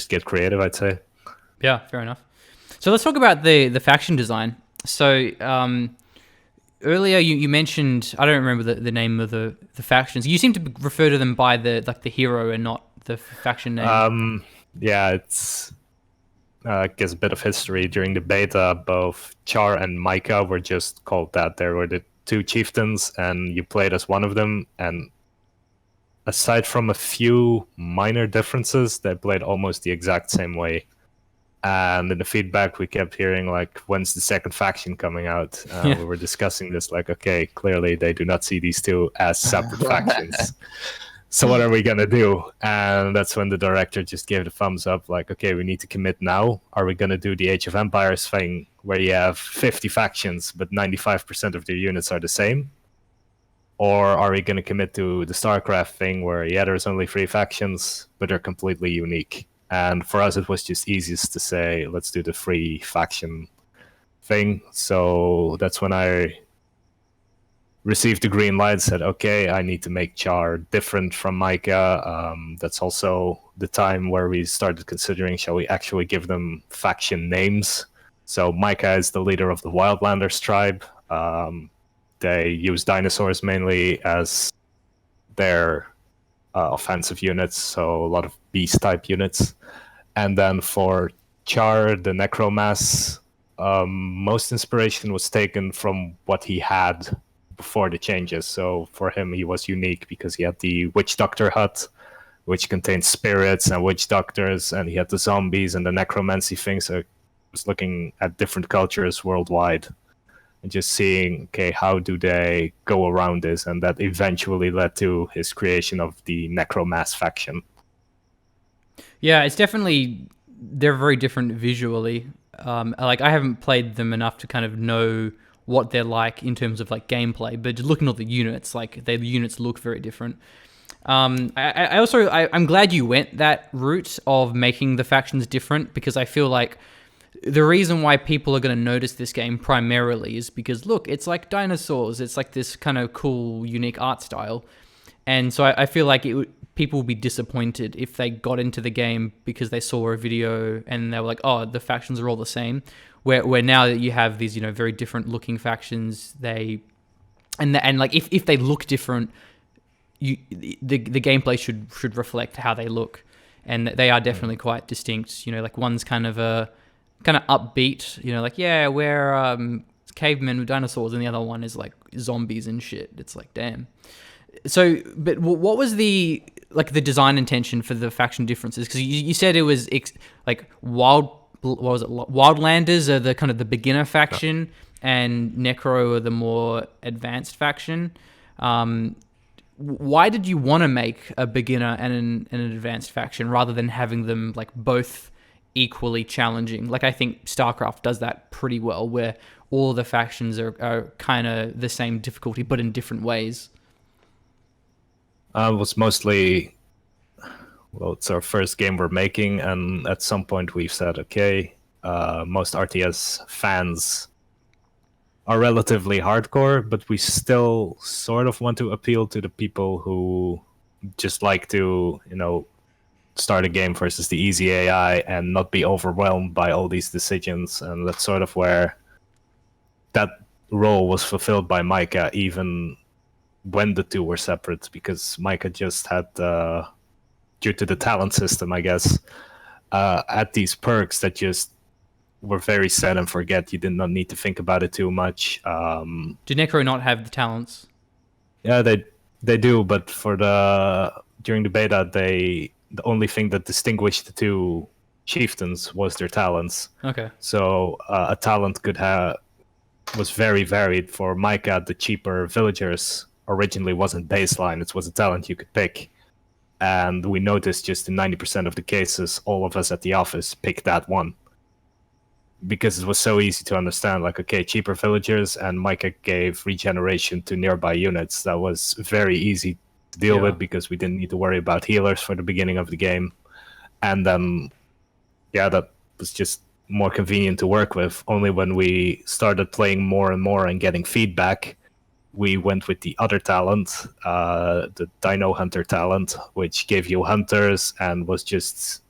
get creative, I'd say. Yeah, fair enough. So let's talk about the faction design. So earlier you mentioned, I don't remember the name of the factions. You seem to refer to them by the hero and not the faction name. It's I guess a bit of history. During the beta, both Char and Micah were just called that. There were the 2 chieftains, and you played as one of them. And aside from a few minor differences, they played almost the exact same way. And in the feedback we kept hearing, like, when's the second faction coming out? We were discussing this, like, okay, clearly they do not see these 2 as separate factions. So what are we going to do? And that's when the director just gave the thumbs up, like, okay, we need to commit now. Are we going to do the Age of Empires thing where you have 50 factions, but 95% of their units are the same? Or are we going to commit to the StarCraft thing where, there's only 3 factions, but they're completely unique? And for us, it was just easiest to say, let's do the 3 faction thing. So that's when I received the green light, said, okay, I need to make Char different from Micah. That's also the time where we started considering, shall we actually give them faction names? So Micah is the leader of the Wildlanders tribe. They use dinosaurs mainly as their offensive units, so a lot of beast-type units. And then for Char, the Necromass, most inspiration was taken from what he had before the changes. So for him, he was unique because he had the Witch Doctor hut, which contained spirits and witch doctors, and he had the zombies and the necromancy thing. So I was looking at different cultures worldwide and just seeing, okay, how do they go around this? And that eventually led to his creation of the Necromass faction. Yeah, it's definitely, they're very different visually. Like, I haven't played them enough to kind of know what they're like in terms of like gameplay, but just looking at the units, like the units look very different. I'm glad you went that route of making the factions different, because I feel like the reason why people are going to notice this game primarily is because, look, it's like dinosaurs. It's like this kind of cool, unique art style. And so I feel like people would be disappointed if they got into the game because they saw a video and they were like, oh, the factions are all the same. Where now that you have these, very different looking factions, and like if they look different, the gameplay should reflect how they look, and they are definitely quite distinct. Like one's kind of upbeat, like, yeah, we're cavemen with dinosaurs, and the other one is like zombies and shit. It's like, damn. So, but what was the design intention for the faction differences? Because you said it was like Wildlanders are the kind of the beginner faction, and Necro are the more advanced faction. Why did you want to make a beginner and an advanced faction rather than having them like both equally challenging? Like I think StarCraft does that pretty well, where all the factions are kind of the same difficulty but in different ways. It was mostly, well, it's our first game we're making, and at some point we've said, okay, most RTS fans are relatively hardcore, but we still sort of want to appeal to the people who just like to, start a game versus the easy AI and not be overwhelmed by all these decisions. And that's sort of where that role was fulfilled by Micah, even when the two were separate, because Micah just had, due to the talent system, I guess, had these perks that just were very set and forget. You did not need to think about it too much. Do Necro not have the talents? Yeah, they do, but during the beta, the only thing that distinguished the two chieftains was their talents. Okay. So a talent was very varied. For Micah, the cheaper villagers originally wasn't baseline. It was a talent you could pick. And we noticed just in 90% of the cases, all of us at the office picked that one. Because it was so easy to understand, like, okay, cheaper villagers, and Micah gave regeneration to nearby units. That was very easy to deal with because we didn't need to worry about healers for the beginning of the game. And then, that was just more convenient to work with. Only when we started playing more and more and getting feedback, we went with the other talent, the Dino Hunter talent, which gave you hunters and was just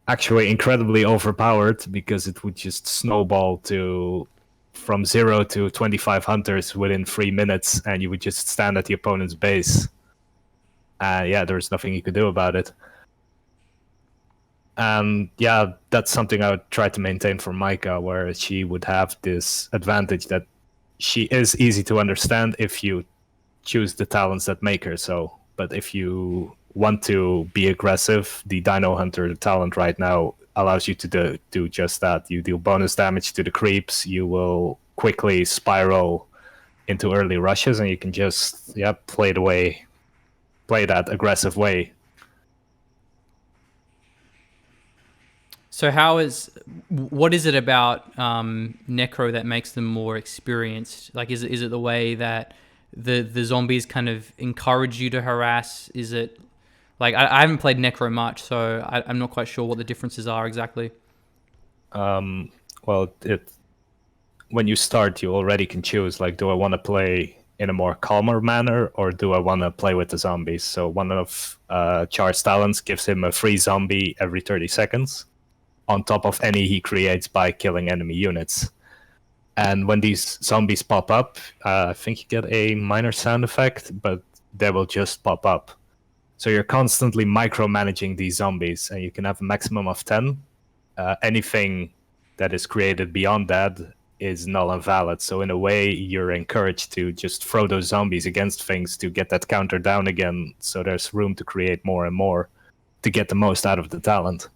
actually incredibly overpowered because it would just snowball from 0 to 25 hunters within 3 minutes, and you would just stand at the opponent's base. There was nothing you could do about it. And that's something I would try to maintain for Micah, where she would have this advantage that she is easy to understand if you choose the talents that make her so. But if you want to be aggressive, the Dino Hunter talent right now allows you to do just that. You deal bonus damage to the creeps, you will quickly spiral into early rushes, and you can just play that aggressive way. So what is it about Necro that makes them more experienced? Like, is it the way that the zombies kind of encourage you to harass? Is it like, I haven't played Necro much, so I'm not quite sure what the differences are exactly. When you start, you already can choose, like, do I want to play in a more calmer manner, or do I want to play with the zombies? So one of Char's talents gives him a free zombie every 30 seconds, on top of any he creates by killing enemy units. And when these zombies pop up, I think you get a minor sound effect, but they will just pop up. So you're constantly micromanaging these zombies, and you can have a maximum of 10. Anything that is created beyond that is null and valid. So in a way, you're encouraged to just throw those zombies against things to get that counter down again, so there's room to create more and more to get the most out of the talent.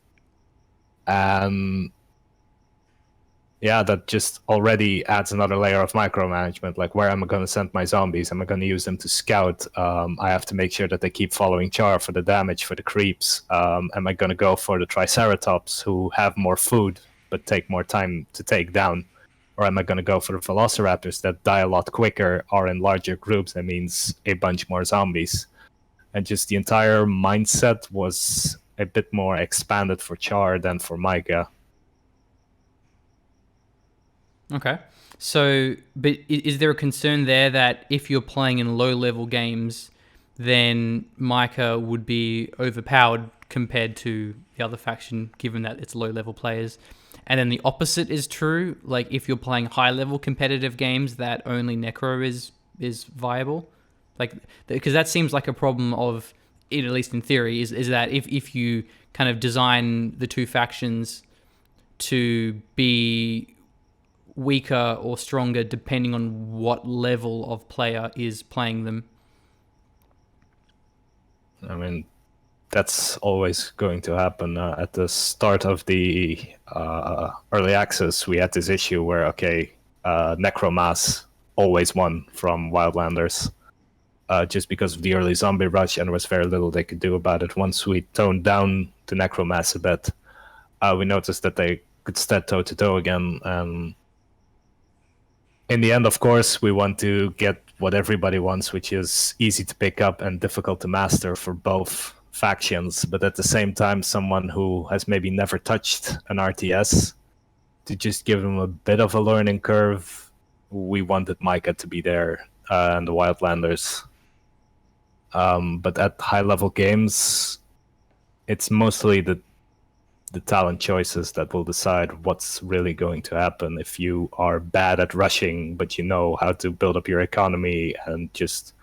That just already adds another layer of micromanagement. Like, where am I going to send my zombies? Am I going to use them to scout? I have to make sure that they keep following Char for the damage, for the creeps. Am I going to go for the Triceratops, who have more food but take more time to take down? Or am I going to go for the Velociraptors that die a lot quicker, are in larger groups? That means a bunch more zombies. And just the entire mindset was a bit more expanded for Char than for Micah. Okay. So, but is there a concern there that if you're playing in low-level games, then Micah would be overpowered compared to the other faction, given that it's low-level players. And then the opposite is true. Like, if you're playing high-level competitive games, that only Necro is viable. Like, because that seems like a problem of it, at least in theory, is that if you kind of design the two factions to be weaker or stronger depending on what level of player is playing them. I mean, that's always going to happen. At the start of the early access, we had this issue where, Necromass always won from Wildlanders, just because of the early zombie rush, and there was very little they could do about it. Once we toned down the Necromass a bit, we noticed that they could stand toe-to-toe again. In the end, of course, we want to get what everybody wants, which is easy to pick up and difficult to master for both factions. But at the same time, someone who has maybe never touched an RTS, to just give them a bit of a learning curve, we wanted Micah to be there and the Wildlanders. But at high-level games, it's mostly the talent choices that will decide what's really going to happen. If you are bad at rushing, but you know how to build up your economy and just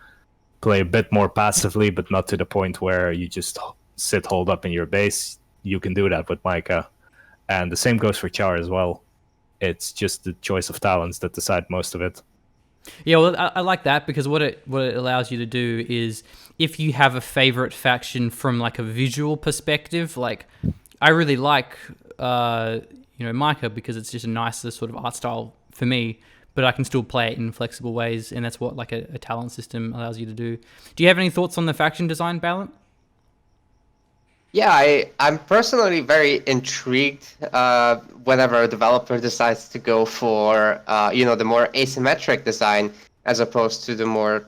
play a bit more passively, but not to the point where you just sit holed up in your base, you can do that with Micah. And the same goes for Char as well. It's just the choice of talents that decide most of it. Yeah, well, I like that, because what it allows you to do is, if you have a favorite faction from like a visual perspective, like I really like Micah because it's just a nicer sort of art style for me, but I can still play it in flexible ways, and that's what like a talent system allows you to do. Do you have any thoughts on the faction design, Ballant? Yeah, I'm personally very intrigued whenever a developer decides to go for the more asymmetric design as opposed to the more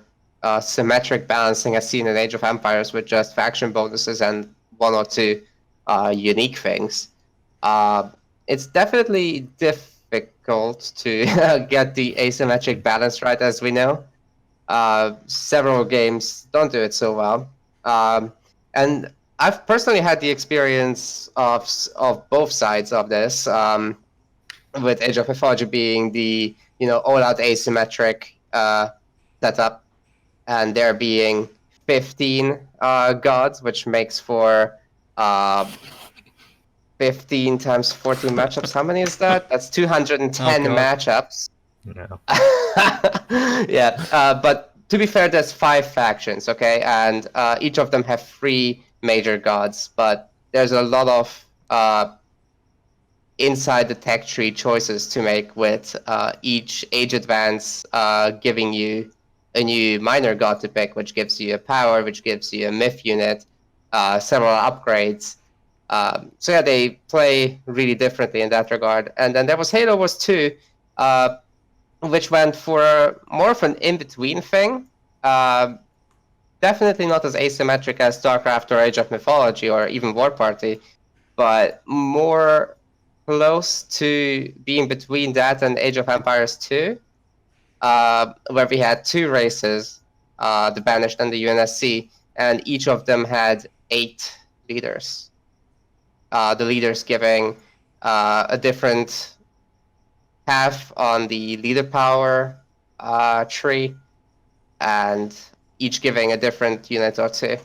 symmetric balancing as seen in Age of Empires with just faction bonuses and one or two unique things. It's definitely difficult to get the asymmetric balance right, as we know. Several games don't do it so well. And I've personally had the experience of both sides of this, with Age of Mythology being the all-out asymmetric setup, and there being 15 gods, which makes for 15 times 14 matchups. How many is that? That's 210 matchups. Yeah. Yeah, but to be fair, there's 5 factions, okay? And each of them have 3 major gods, but there's a lot of inside the tech tree choices to make, with each age advance giving you a new minor god to pick, which gives you a power, which gives you a myth unit, several upgrades. So yeah, they play really differently in that regard. And then there was Halo Wars 2, which went for more of an in-between thing. Definitely not as asymmetric as StarCraft or Age of Mythology or even War Party, but more close to being between that and Age of Empires 2, where we had 2 races, the Banished and the UNSC, and each of them had 8 leaders. The leaders giving a different path on the leader power tree, and each giving a different unit or 2.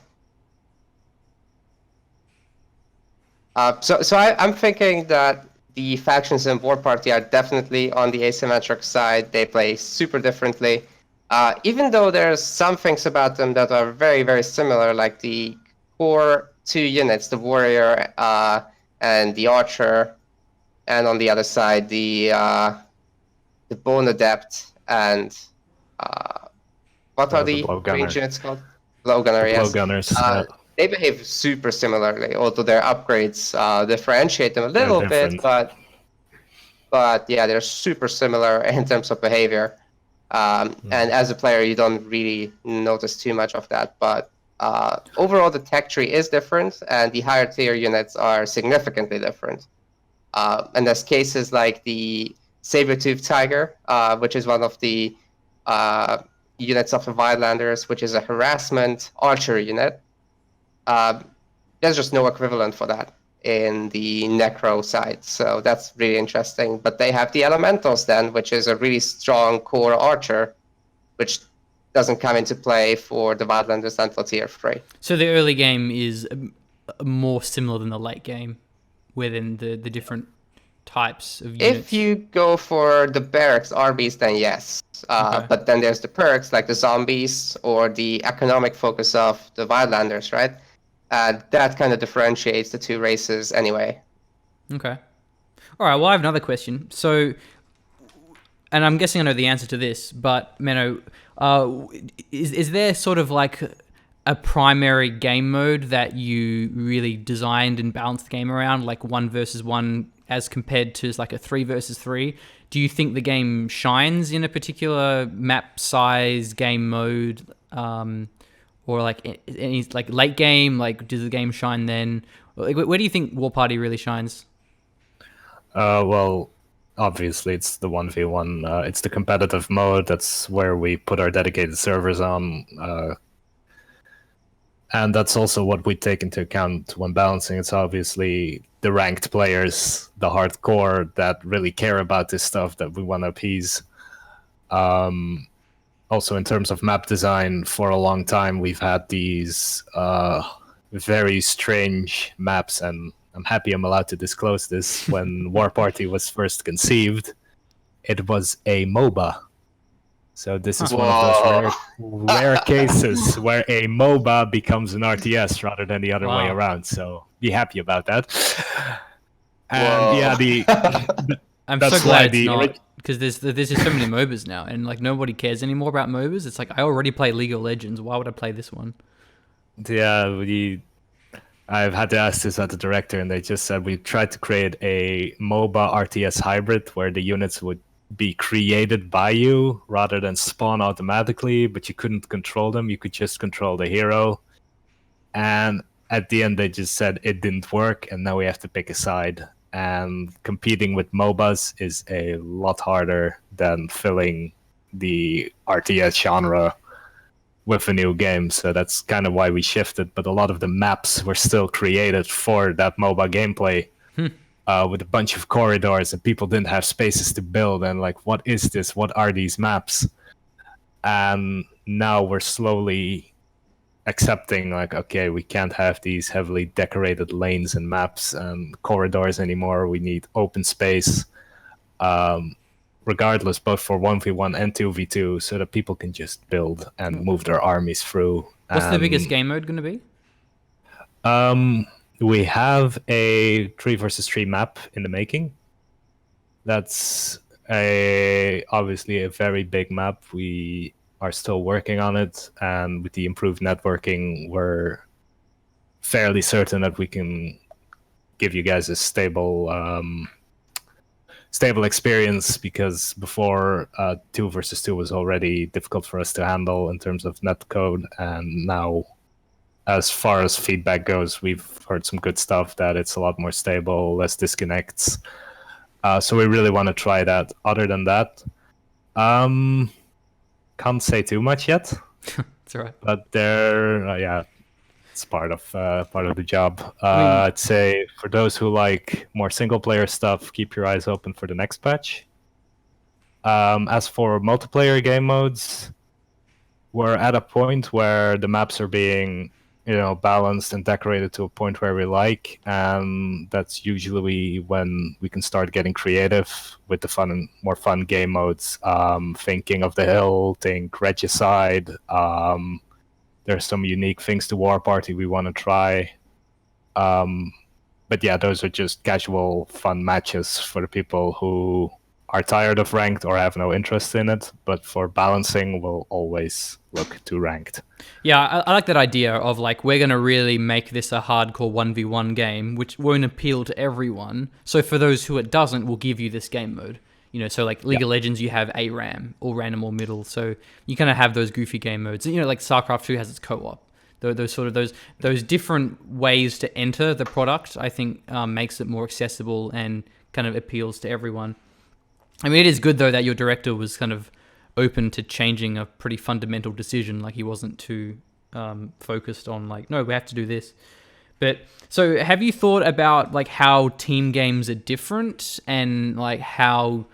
So I'm thinking that the factions in War Party are definitely on the asymmetric side. They play super differently, even though there's some things about them that are very, very similar, like the core 2 units, the warrior and the archer, and on the other side the bone adept and what are the range units called? Blowgunner, yes. Blowgunners. They behave super similarly, although their upgrades differentiate them a little bit, but yeah, they're super similar in terms of behavior. And as a player, you don't really notice too much of that. But overall, the tech tree is different, and the higher tier units are significantly different. And there's cases like the Saber-Tooth Tiger, which is one of the units of the Wildlanders, which is a harassment archery unit. There's just no equivalent for that in the Necro side, so that's really interesting. But they have the Elementals then, which is a really strong core archer, which doesn't come into play for the Wildlanders until tier 3. So the early game is more similar than the late game within the different types of units. If you go for the barracks armies, then yes. Okay. But then there's the perks, like the zombies or the economic focus of the Wildlanders, right? That kind of differentiates the two races anyway. Okay. All right, well, I have another question. So, and I'm guessing I know the answer to this, but, Menno, is there sort of like a primary game mode that you really designed and balanced the game around, like 1 versus 1 as compared to like a 3 versus 3? Do you think the game shines in a particular map size, game mode, or like any like late game? Like, does the game shine then? Like, where do you think War Party really shines? Well, obviously it's the 1v1. It's the competitive mode. That's where we put our dedicated servers on. And that's also what we take into account when balancing. It's obviously the ranked players, the hardcore, that really care about this stuff that we want to appease. Also, in terms of map design, for a long time, we've had these very strange maps, and I'm happy I'm allowed to disclose this. When War Party was first conceived, it was a MOBA. So this is one of those rare cases where a MOBA becomes an RTS rather than the other way around. So be happy about that. And I'm so glad it's not, because there's just so many MOBAs now, and like nobody cares anymore about MOBAs. It's like, I already play League of Legends. Why would I play this one? Yeah, I've had to ask this at the director, and they just said we tried to create a MOBA RTS hybrid where the units would be created by you rather than spawn automatically, but you couldn't control them. You could just control the hero. And at the end, they just said it didn't work, and now we have to pick a side. And competing with MOBAs is a lot harder than filling the RTS genre with a new game. So that's kind of why we shifted. But a lot of the maps were still created for that MOBA gameplay. With a bunch of corridors, and people didn't have spaces to build, and like, what is this? What are these maps? And now we're slowly accepting, like, okay, we can't have these heavily decorated lanes and maps and corridors anymore. We need open space, regardless, both for 1v1 and 2v2, so that people can just build and move their armies through. What's the biggest game mode going to be? We have a 3 versus 3 map in the making. That's obviously a very big map. We are still working on it, and with the improved networking, we're fairly certain that we can give you guys a stable experience, because before 2 versus 2 was already difficult for us to handle in terms of netcode, and now, as far as feedback goes, we've heard some good stuff, that it's a lot more stable, less disconnects. So we really want to try that. Other than that, can't say too much yet. That's all right. But it's part of the job. I'd say for those who like more single player stuff, keep your eyes open for the next patch. As for multiplayer game modes, we're at a point where the maps are being balanced and decorated to a point where we like, and that's usually when we can start getting creative with the more fun game modes. Think King of the Hill, think Regicide. There's some unique things to War Party we want to try. But yeah, those are just casual fun matches for the people who are tired of ranked or have no interest in it. But for balancing, we'll always look to ranked. Yeah, I like that idea of like, we're going to really make this a hardcore 1v1 game, which won't appeal to everyone. So for those who it doesn't, we'll give you this game mode. So like League of Legends, you have ARAM, all random or middle. So you kind of have those goofy game modes. Like StarCraft 2 has its co-op. Those different ways to enter the product, I think, makes it more accessible and kind of appeals to everyone. I mean, it is good, though, that your director was kind of open to changing a pretty fundamental decision. Like he wasn't too focused on like, no, we have to do this. But so have you thought about like how team games are different and like how,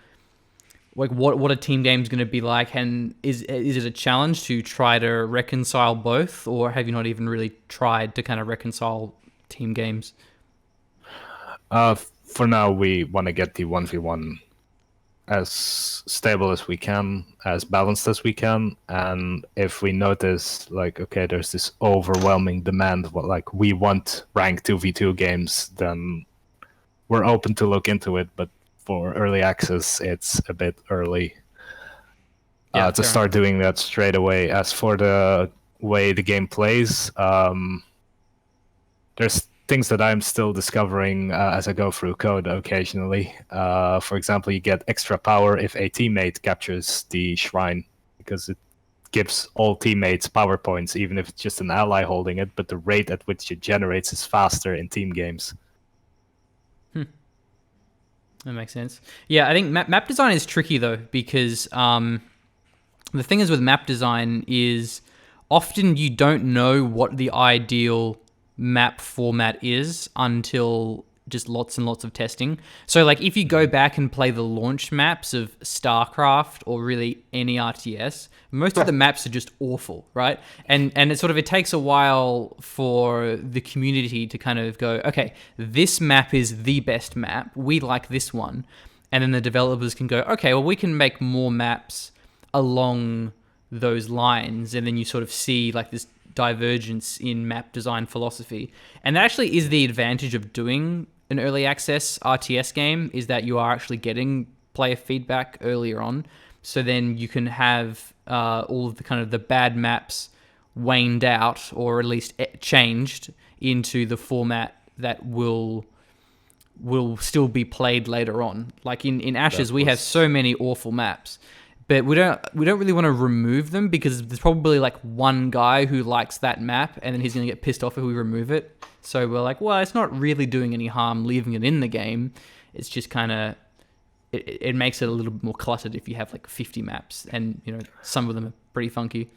like what a team game is going to be like, and is it a challenge to try to reconcile both, or have you not even really tried to kind of reconcile team games? For now, we want to get the 1v1 as stable as we can, as balanced as we can, and if we notice, like, okay, there's this overwhelming demand, like, we want rank 2v2 games, then we're open to look into it, but for early access, it's a bit early to start doing that straight away. As for the way the game plays, there's things that I'm still discovering as I go through code occasionally. For example, you get extra power if a teammate captures the shrine, because it gives all teammates power points, even if it's just an ally holding it, but the rate at which it generates is faster in team games. That makes sense. Yeah, I think map design is tricky though, because the thing is with map design is often you don't know what the ideal map format is until just lots and lots of testing. So like if you go back and play the launch maps of StarCraft or really any RTS, most of the maps are just awful, right? And it takes a while for the community to kind of go, okay, this map is the best map, we like this one. And then the developers can go, okay, well, we can make more maps along those lines. And then you sort of see like this divergence in map design philosophy. And that actually is the advantage of doing an early access RTS game, is that you are actually getting player feedback earlier on. So then you can have all of the kind of the bad maps waned out, or at least changed into the format that will still be played later on. Like in Ashes, we have so many awful maps, but we don't really want to remove them, because there's probably like one guy who likes that map, and then he's going to get pissed off if we remove it. So we're like, well, it's not really doing any harm leaving it in the game. It's just kind of, it makes it a little bit more cluttered if you have like 50 maps, and some of them are pretty funky.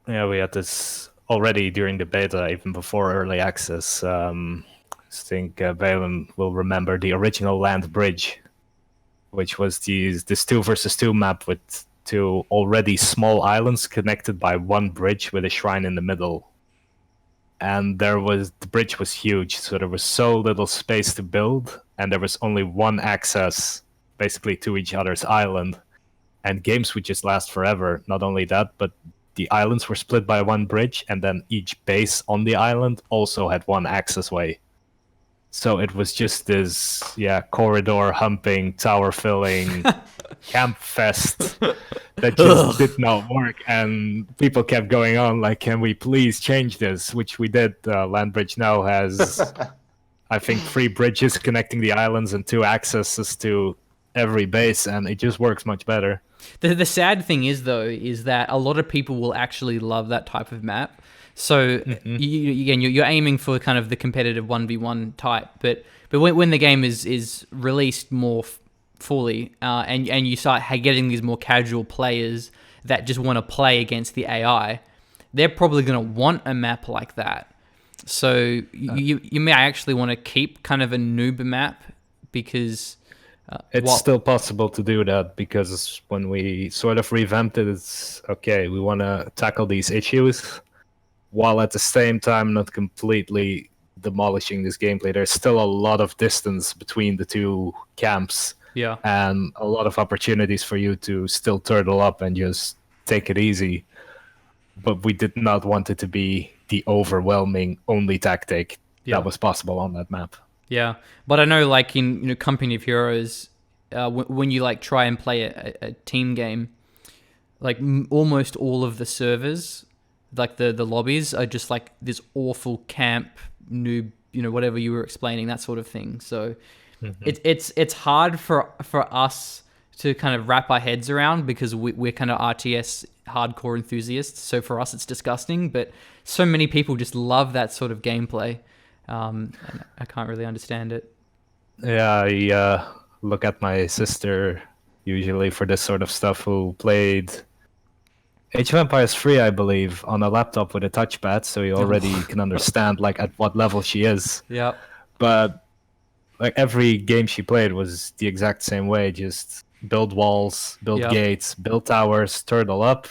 Yeah, we had this already during the beta, even before early access. I think Valen will remember the original land bridge, which was this 2 versus 2 map with 2 already small islands connected by one bridge with a shrine in the middle. And the bridge was huge, so there was so little space to build, and there was only one access basically to each other's island, and games would just last forever. Not only that, but the islands were split by one bridge, and then each base on the island also had one access way. So it was just this, corridor humping, tower filling, camp fest that just did not work. And people kept going on like, can we please change this? Which we did. Land Bridge now has, I think, 3 bridges connecting the islands and 2 accesses to every base, and it just works much better. The sad thing is, though, is that a lot of people will actually love that type of map. So you're aiming for kind of the competitive 1v1 type, but when the game is released more fully, and you start getting these more casual players that just want to play against the AI, they're probably going to want a map like that. So you may actually want to keep kind of a noob map, because it's still possible to do that, because when we sort of revamped it, it's okay, we want to tackle these issues, while at the same time not completely demolishing this gameplay. There's still a lot of distance between the 2 camps, and a lot of opportunities for you to still turtle up and just take it easy. But we did not want it to be the overwhelming only tactic that was possible on that map. Yeah, but I know, like in Company of Heroes, when you like try and play a team game, like almost all of the servers, like the lobbies, are just like this awful camp noob, whatever you were explaining, that sort of thing. So it's hard for us to kind of wrap our heads around, because we're kind of RTS hardcore enthusiasts. So for us, it's disgusting, but so many people just love that sort of gameplay. And I can't really understand it. Yeah, I look at my sister usually for this sort of stuff, who played Age of Empires 3, I believe, on a laptop with a touchpad, so you already can understand like at what level she is. Yep. But like every game she played was the exact same way, just build walls, build Yep. gates, build towers, turtle up.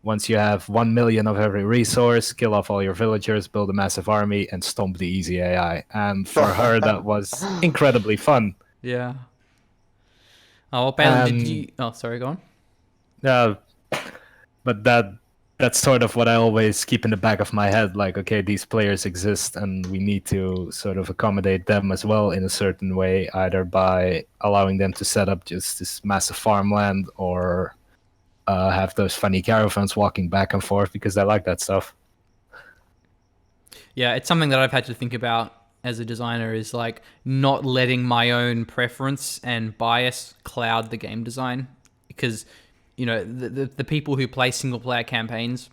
Once you have 1 million of every resource, kill off all your villagers, build a massive army, and stomp the easy AI. And for her, that was incredibly fun. Yeah. Oh, well, Balin, did And- you... Oh, sorry, go on. But that's sort of what I always keep in the back of my head. Like, okay, these players exist, and we need to sort of accommodate them as well in a certain way, either by allowing them to set up just this massive farmland, or have those funny caravans walking back and forth, because I like that stuff. Yeah, it's something that I've had to think about as a designer, is like not letting my own preference and bias cloud the game design, because you know the people who play single player campaigns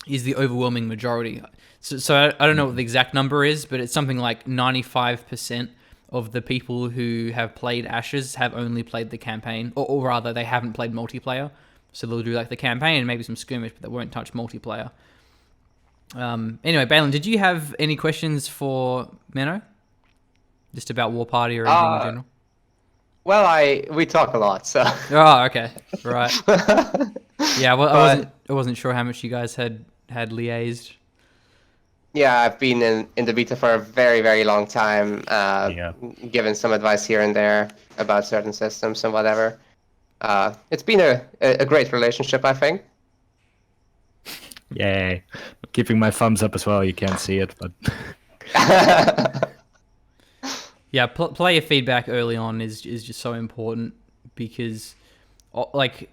is the overwhelming majority. So I don't know what the exact number is, but it's something like 95% of the people who have played Ashes have only played the campaign, or rather they haven't played multiplayer. So they'll do like the campaign and maybe some skirmish, but they won't touch multiplayer. Anyway, Balin, did you have any questions for Menno? Just about War Party or anything in general? Well, we talk a lot, so. Oh, okay, right. Yeah, well, I wasn't sure how much you guys had liaised. Yeah, I've been in the beta for a very, very long time, given some advice here and there about certain systems and whatever. It's been a great relationship, I think. Yay. I'm keeping my thumbs up as well. You can't see it, but... Yeah, player feedback early on is just so important, because like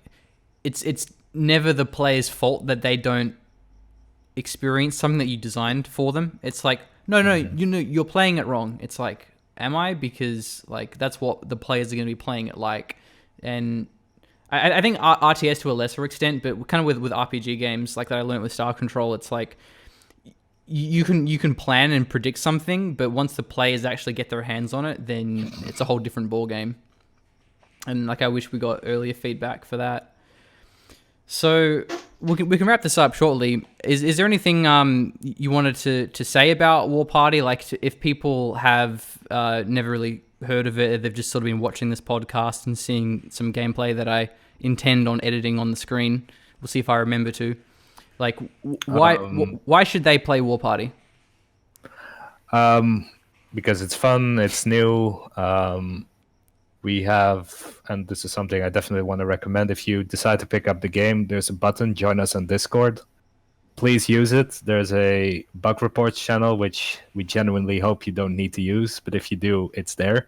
it's never the player's fault that they don't experience something that you designed for them. It's like, no, you know, you're playing it wrong. It's like, am I? Because like that's what the players are going to be playing it like. And I think RTS to a lesser extent, but kind of with RPG games like that I learned with Star Control, it's like you can plan and predict something, but once the players actually get their hands on it, then it's a whole different ball game. And like I wish we got earlier feedback for that. So we can wrap this up shortly. Is there anything you wanted to say about War Party? Like if people have never really heard of it, they've just sort of been watching this podcast and seeing some gameplay that I intend on editing on the screen. We'll see if I remember to. Like, why should they play War Party? Because it's fun, it's new. We have, and this is something I definitely want to recommend, if you decide to pick up the game, there's a button, join us on Discord. Please use it. There's a bug reports channel, which we genuinely hope you don't need to use, but if you do, it's there.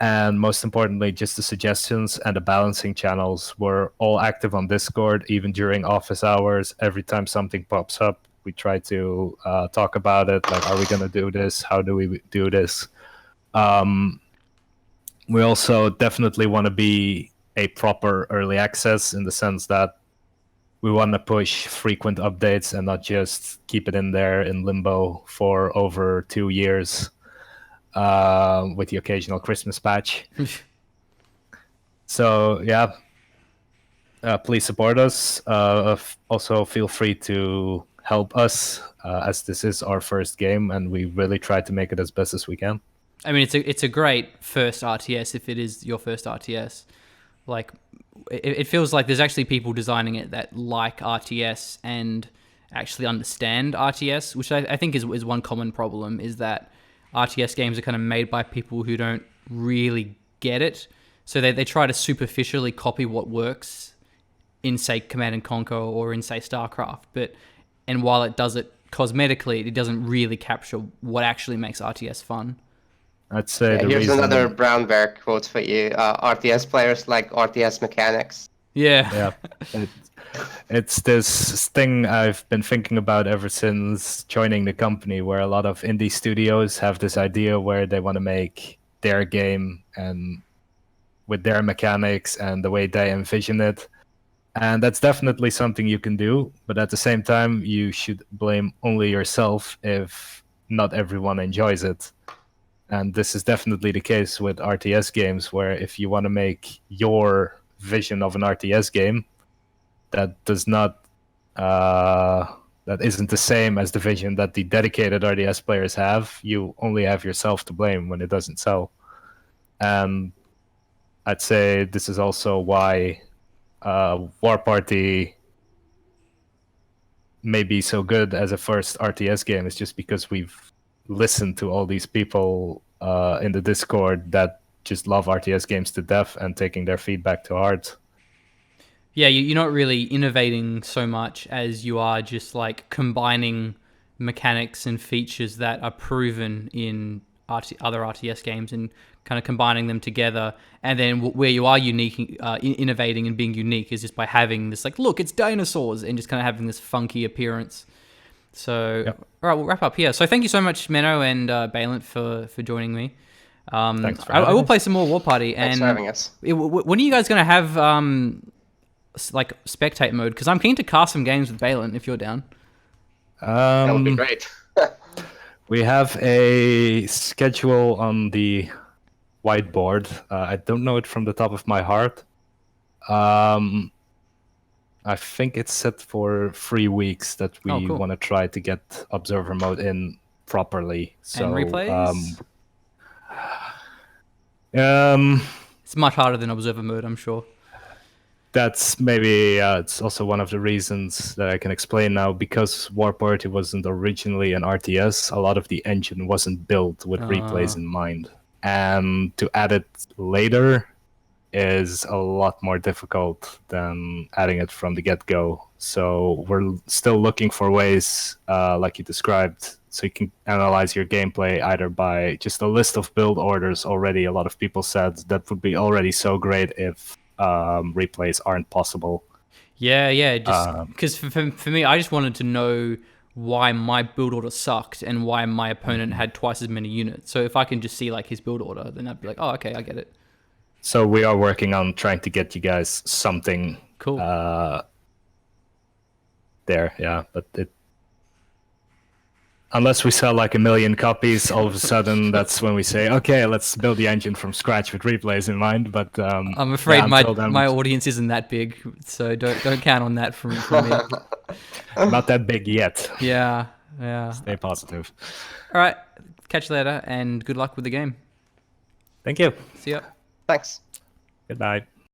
And most importantly, just the suggestions and the balancing channels. We're all active on Discord, even during office hours. Every time something pops up, we try to talk about it. Like, are we going to do this? How do we do this? We also definitely want to be a proper early access, in the sense that we want to push frequent updates and not just keep it in there in limbo for over 2 years with the occasional Christmas patch. So, yeah, please support us. Also, feel free to help us, as this is our first game, and we really try to make it as best as we can. I mean, it's a great first RTS if it is your first RTS. Like, it feels like there's actually people designing it that like RTS and actually understand RTS, which I think is one common problem, is that RTS games are kind of made by people who don't really get it. So they try to superficially copy what works in, say, Command & Conquer or in, say, StarCraft. And while it does it cosmetically, it doesn't really capture what actually makes RTS fun. I'd say here's another Brown Bear quote for you. RTS players like RTS mechanics. Yeah. It's this thing I've been thinking about ever since joining the company, where a lot of indie studios have this idea where they want to make their game and with their mechanics and the way they envision it. And that's definitely something you can do, but at the same time, you should blame only yourself if not everyone enjoys it. And this is definitely the case with RTS games, where if you want to make your vision of an RTS game that does not that isn't the same as the vision that the dedicated RTS players have, you only have yourself to blame when it doesn't sell. And I'd say this is also why War Party may be so good as a first RTS game. It's just because we've listened to all these people in the Discord that just love RTS games to death and taking their feedback to heart. Yeah, you're not really innovating so much as you are just like combining mechanics and features that are proven in other RTS games and kind of combining them together. And then where you are unique, innovating and being unique is just by having this like, look, it's dinosaurs, and just kind of having this funky appearance. So, Yep. All right, we'll wrap up here. So thank you so much, Menno and Balent, for joining me. Thanks for I having will us. play some more War Party. Thanks and for having us. When are you guys going to have like spectate mode? Because I'm keen to cast some games with Balent if you're down. That would be great. We have a schedule on the whiteboard. I don't know it from the top of my heart. I think it's set for 3 weeks that we cool. want to try to get observer mode in properly. So, And replays? It's much harder than observer mode, I'm sure. that's maybe it's also one of the reasons that I can explain now. Because War Party wasn't originally an RTS, a lot of the engine wasn't built with replays in mind. And to add it later is a lot more difficult than adding it from the get-go. So we're still looking for ways, like you described, so you can analyze your gameplay either by just a list of build orders already. A lot of people said that would be already so great if replays aren't possible. Yeah. Just because for me, I just wanted to know why my build order sucked and why my opponent had twice as many units. So if I can just see like his build order, then I'd be like, oh, okay, I get it. So we are working on trying to get you guys something Cool. there, yeah. But unless we sell like 1 million copies, all of a sudden that's when we say, okay, let's build the engine from scratch with replays in mind. But I'm afraid yeah, until then, my audience isn't that big, so don't count on that from me. not that big yet. Yeah. Stay positive. All right, catch you later, and good luck with the game. Thank you. See ya. Thanks. Good night.